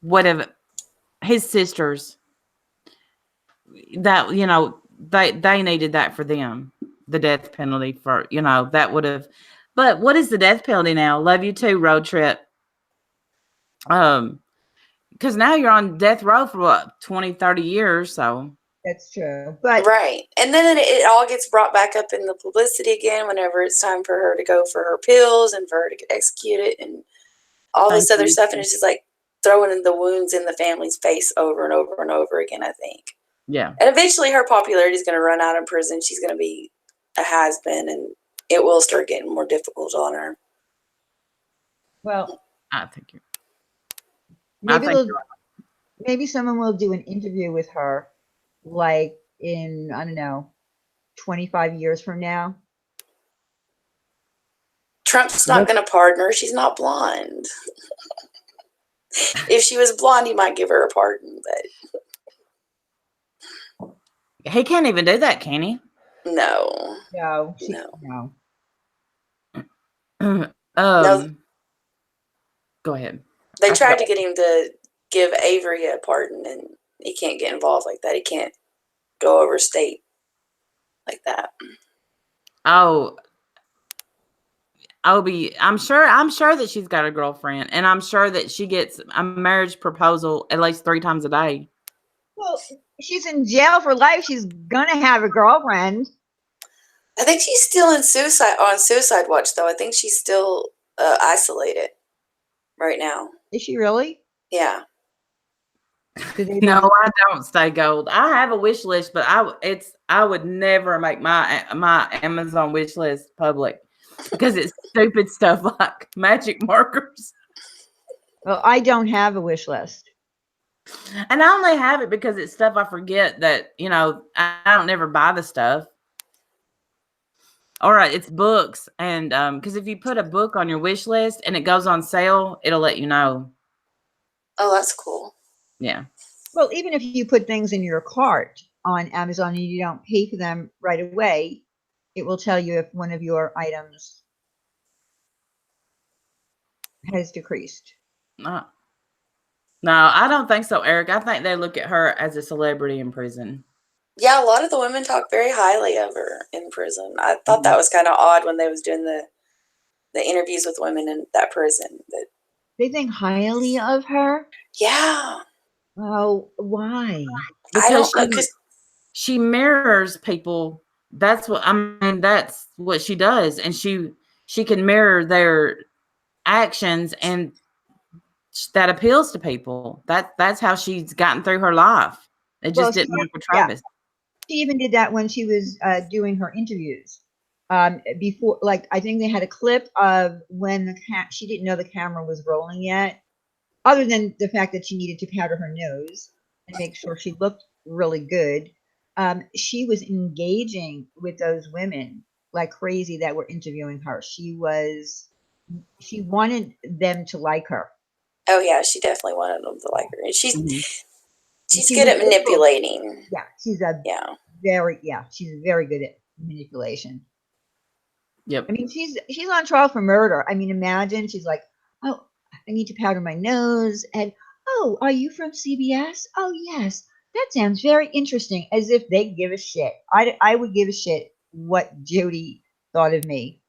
would have his sisters that, they needed that for them. the death penalty for, that would have. But what is the death penalty now? Love you too, road trip. Because now you're on death row for what, 20, 30 years. So That's true. But Right. And then it all gets brought back up in the publicity again whenever it's time for her to go for her pills and for her to get executed and all this other stuff. And it's just like throwing in the wounds in the family's face over and over and over again, I think. yeah. And eventually her popularity is going to run out in prison. She's going to be a has-been, and it will start getting more difficult on her. well, I think you're. maybe someone will do an interview with her, like in, I don't know, 25 years from now. Trump's not going to pardon her. She's not blonde. If she was blonde, he might give her a pardon, but He can't even do that, can he? no. No. No. Go ahead. They tried to get him to give Avery a pardon, and he can't get involved like that. He can't go over state like that. Oh, I'm sure that she's got a girlfriend, and I'm sure that she gets a marriage proposal at least 3 times a day. Well, she's in jail for life. She's gonna have a girlfriend. I think she's still on suicide watch, though. I think she's still isolated right now. Is she really? Yeah. No, I don't stay gold. I have a wish list, but I would never make my Amazon wish list public because it's stupid stuff like magic markers. Well, I don't have a wish list. And I only have it because it's stuff I forget that, I don't never buy the stuff. All right, it's books. And because if you put a book on your wish list and it goes on sale, it'll let you know. Oh, that's cool. Yeah. Well, even if you put things in your cart on Amazon and you don't pay for them right away, it will tell you if one of your items has decreased. No, I don't think so, Eric. I think they look at her as a celebrity in prison. Yeah, a lot of the women talk very highly of her in prison. I thought that was kind of odd when they was doing the interviews with women in that prison. But they think highly of her? Yeah. Oh, why? I don't know, because she mirrors people. That's what she does, and she can mirror their actions, and that appeals to people. That's how she's gotten through her life. It just didn't work for Travis. Yeah. She even did that when she was doing her interviews. Before, like, I think they had a clip of when she didn't know the camera was rolling yet, other than the fact that she needed to powder her nose and make sure she looked really good. She was engaging with those women like crazy that were interviewing her. She wanted them to like her. Oh yeah, she definitely wanted them to like her. And she's good at manipulating. Yeah, she's very good at manipulation. Yep. I mean, she's on trial for murder. I mean, imagine she's like, oh, I need to powder my nose, and oh, are you from CBS? Oh yes, that sounds very interesting. As if they give a shit. I would give a shit what Jodi thought of me.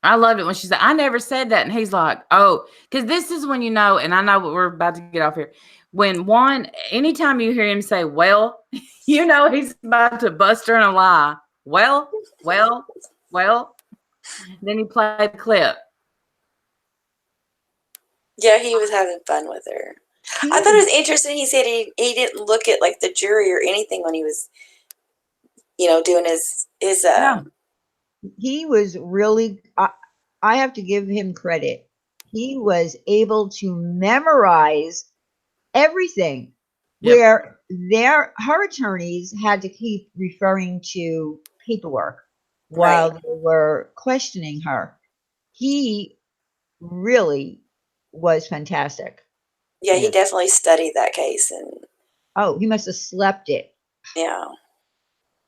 I loved it when she said, I never said that. And he's like, oh, because this is when and I know what we're about to get off here. When anytime you hear him say, well, he's about to bust her in a lie. Well. Then he played the clip. Yeah, he was having fun with her. I thought it was interesting. He said he didn't look at like the jury or anything when he was, doing his. No. He was really. I have to give him credit. He was able to memorize everything. Yep. Where her attorneys had to keep referring to paperwork while they were questioning her. He really was fantastic. Yeah, he definitely studied that case, and he must have slept it. Yeah.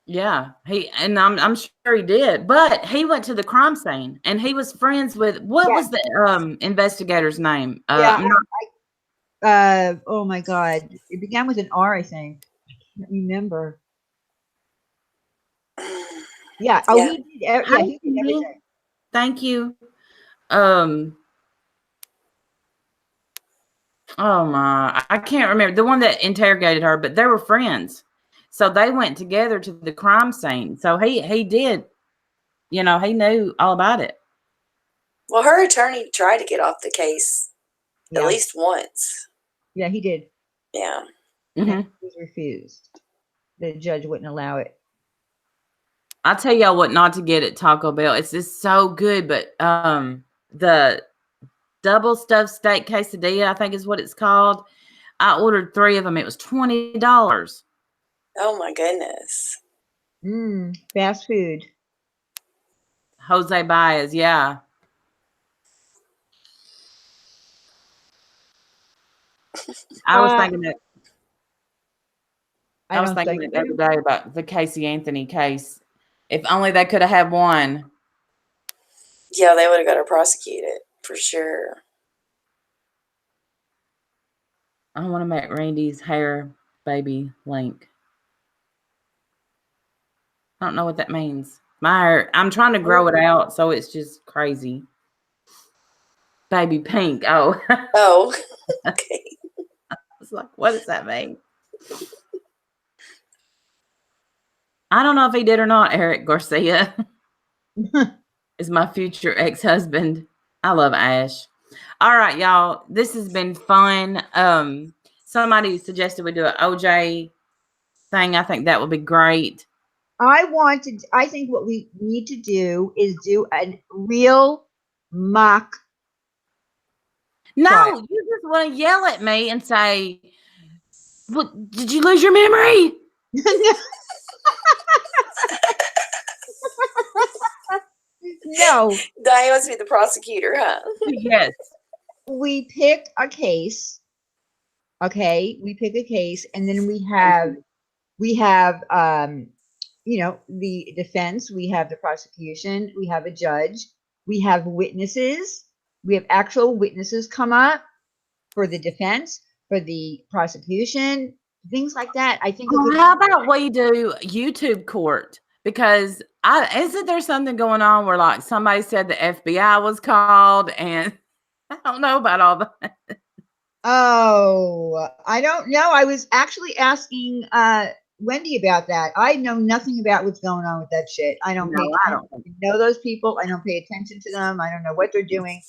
Yeah, I'm sure he did, but he went to the crime scene and he was friends with what was the investigator's name? Oh my God, it began with an R, I think. I can't remember. Yeah. Oh, Yeah. he did. Yeah, he did everything. Thank you. Oh my, I can't remember the one that interrogated her, but they were friends. So they went together to the crime scene. So he did, he knew all about it. Well, her attorney tried to get off the case at Yeah. least once. Yeah, he did. Yeah. Mm-hmm. And he was refused. The judge wouldn't allow it. I'll tell y'all what not to get at Taco Bell. It's just so good, but the double stuffed steak quesadilla, I think is what it's called. I ordered 3 of them. It was $20. Oh my goodness. Fast food. Jose Baez, yeah. I was thinking that. I was thinking the other day about the Casey Anthony case. If only they could have had one. Yeah, they would have got her prosecuted for sure. I want to make Randy's hair baby link. I don't know what that means. My hair, I'm trying to grow it out, so it's just crazy. Baby pink. Oh. Oh, okay. I was like, what does that mean? I don't know if he did or not. Eric Garcia is my future ex-husband. I love Ash. All right, y'all. This has been fun. Somebody suggested we do an OJ thing. I think that would be great. I think what we need to do is do a real mock. No, trial. you just want to yell at me and say, "What? Did you lose your memory?" No. Diane wants to be the prosecutor, huh? Yes. We pick a case. Okay, we pick a case, and then we have the defense, we have the prosecution, we have a judge, we have witnesses, we have actual witnesses come up for the defense, for the prosecution, things like that. I think. How about we do YouTube court? Because isn't there something going on where like somebody said the FBI was called, and I don't know about all that. Oh, I don't know. I was actually asking Wendy about that. I know nothing about what's going on with that shit. I don't know those people. I don't pay attention to them. I don't know what they're doing.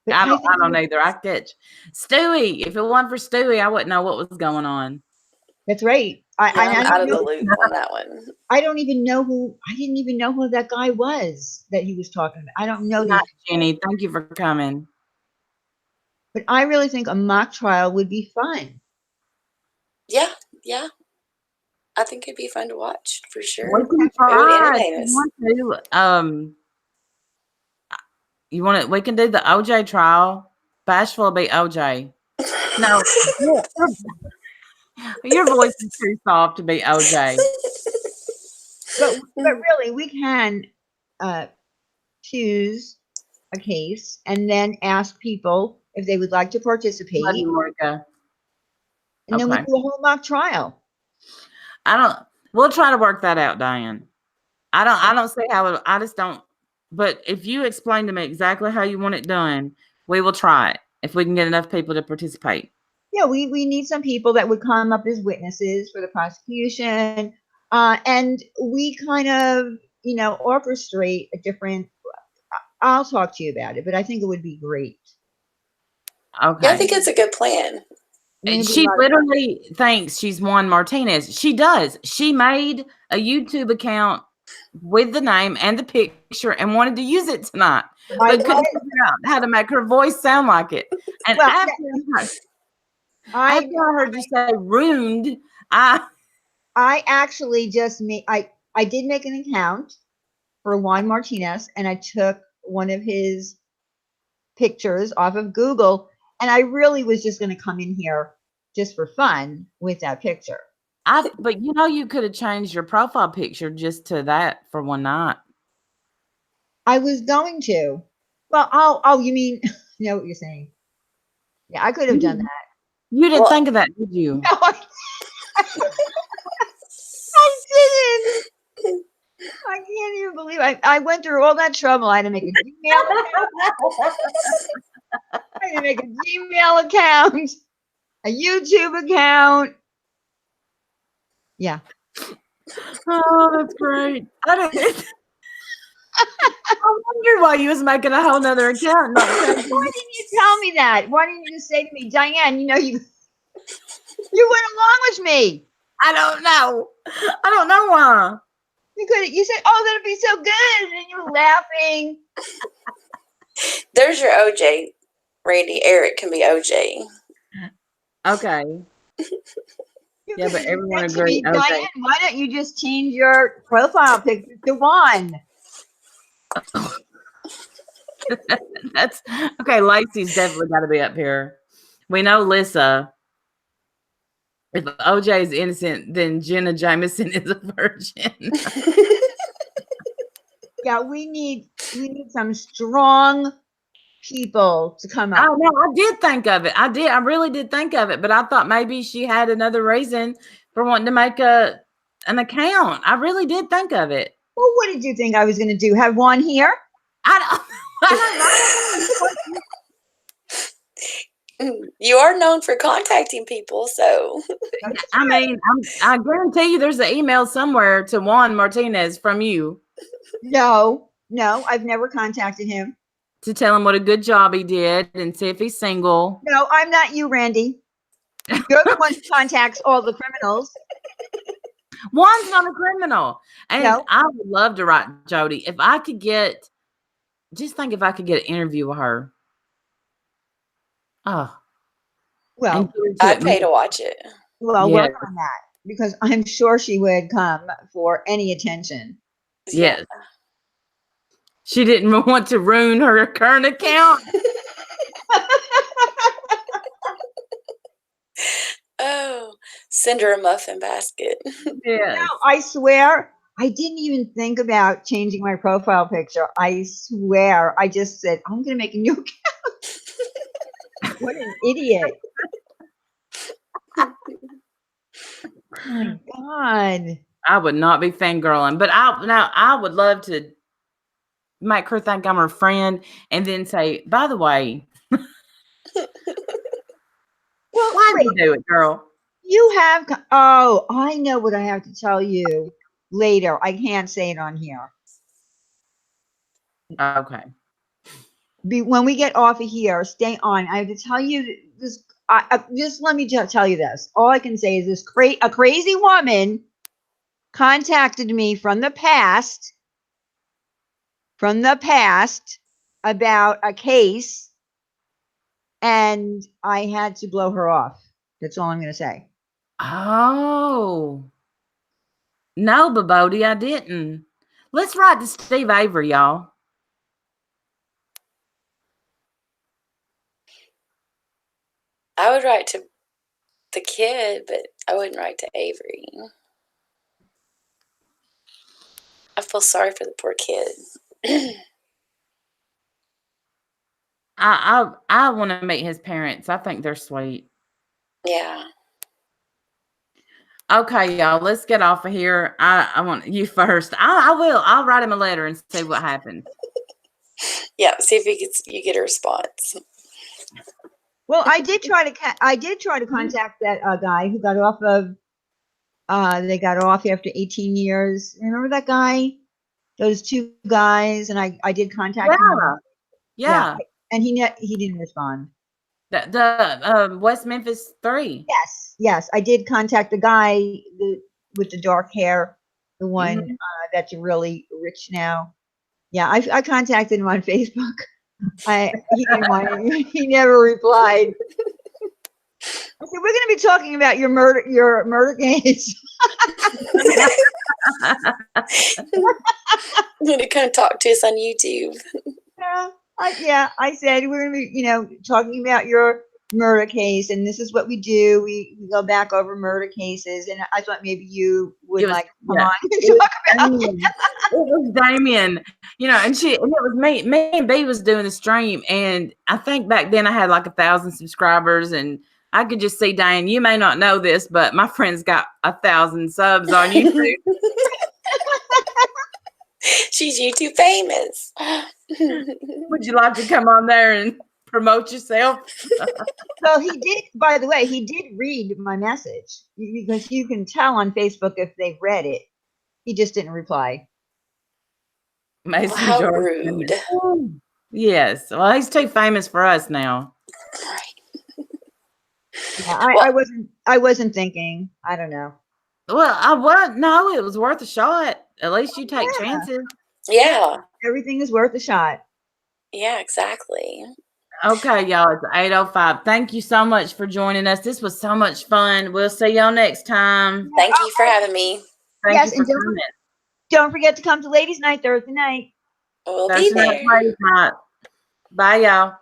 But I don't either. I catch Stewie. If it weren't for Stewie, I wouldn't know what was going on. That's right. I'm out of the loop on that one. I didn't even know who that guy was that he was talking about. I don't know. Jenny, thank you for coming. But I really think a mock trial would be fun. Yeah. I think it'd be fun to watch for sure. We can we can do the OJ trial. Bashful will be OJ. No, your voice is too soft to be OJ. But really, we can choose a case and then ask people if they would like to participate. And then we do a whole mock trial. We'll try to work that out, Diane. I don't see how I just don't. But if you explain to me exactly how you want it done, we will try it if we can get enough people to participate. Yeah, we need some people that would come up as witnesses for the prosecution. And we kind of, orchestrate a different. I'll talk to you about it, but I think it would be great. Okay. Yeah, I think it's a good plan. She literally thinks she's Juan Martinez. She does. She made a YouTube account with the name and the picture and wanted to use it tonight, but couldn't figure out how to make her voice sound like it. And after I heard you say ruined, I actually just I did make an account for Juan Martinez, and I took one of his pictures off of Google, and I really was just going to come in here just for fun with that picture. But you could have changed your profile picture just to that for one night. I was going to. Well, you mean, you know what you're saying? Yeah, I could have done that. You didn't think of that, did you? No, I didn't. I can't even believe I went through all that trouble. I had to make a Gmail account. I had to make a Gmail account, a YouTube account. Yeah. Oh, that's great. I wonder why you was making a whole nother account. Why didn't you tell me that? Why didn't you just say to me, Diane, you went along with me. I don't know. I don't know why. You said, oh, that'd be so good. And then you were laughing. There's your OJ, Randy. Eric can be OJ. Okay. Yeah, but everyone agreed. Okay. Diane, why don't you just change your profile picture to Juan? That's okay. Lacey's definitely got to be up here. We know Lissa. If OJ is innocent, then Jenna Jameson is a virgin. Yeah, we need some strong people to come up. Oh no, I did think of it. I really did think of it, but I thought maybe she had another reason for wanting to make an account. I really did think of it. Well, what did you think I was going to do? Have Juan here? I don't You are known for contacting people, so I mean, I guarantee you there's an email somewhere to Juan Martinez from you No, I've never contacted him. to tell him what a good job he did and see if he's single. No, I'm not you, Randy. You're the one who contacts all the criminals. Juan's not a criminal. And No. I would love to write Jodi. If I could get, just think if I could get an interview with her. Oh. Well, I'd pay to watch it. well, Yeah. work on that because I'm sure she would come for any attention. Yes. She didn't want to ruin her current account. Oh, send her a muffin basket. Yes. No, I swear, I didn't even think about changing my profile picture. I swear, I just said, I'm going to make a new account. What an idiot. Oh my God. I would not be fangirling, but I would love to make her think I'm her friend and then say, by the way, Well, why wait, do you do it, girl? you have, oh, I know what I have to tell you later. I can't say it on here. Okay. When we get off of here, stay on. I have to tell you this. Just let me just tell you this. All I can say is this: a crazy woman contacted me from the past about a case, and I had to blow her off. That's all I'm going to say. Oh. No, Babodi, I didn't. Let's write to Steve Avery, y'all. I would write to the kid, but I wouldn't write to Avery. I feel sorry for the poor kid. I want to meet his parents. I think they're sweet. Yeah. Okay, y'all, let's get off of here. I want you first. I will. I'll write him a letter and see what happens. Yeah, see if you get a response. Well, I did try to contact that guy who got off of. They got off after 18 years. Remember that guy? Those two guys, and I did contact him. Yeah. And he didn't respond. The West Memphis 3. Yes, I did contact the guy with the dark hair, the one that's really rich now. Yeah, I contacted him on Facebook. He never replied. I said, we're going to be talking about your murder case. I'm going to come talk to us on YouTube. I said we're going to be, talking about your murder case, and this is what we do. We go back over murder cases, and I thought maybe you would come on and talk about it. It was Damien, and it was me. Me and B was doing the stream, and I think back then I had like 1,000 subscribers, and I could just see, Diane, you may not know this, but my friend's got 1,000 subs on YouTube. She's YouTube famous. Would you like to come on there and promote yourself? Well, he did, by the way, he did read my message because you can tell on Facebook if they've read it. He just didn't reply. Mason How George. rude. Yes. Well, he's too famous for us now. Yeah, Well- I wasn't thinking. I don't know. Well, I was no, it was worth a shot. At least you take Yeah. chances. Yeah. Everything is worth a shot. Yeah, exactly. Okay, y'all, it's 8:05. Thank you so much for joining us. This was so much fun. We'll see y'all next time. Thank you for having me. Thank Yes, you for and coming. don't forget to come to Ladies' Night Thursday night. We'll be Thursday night, there. ladies' night. Bye, y'all.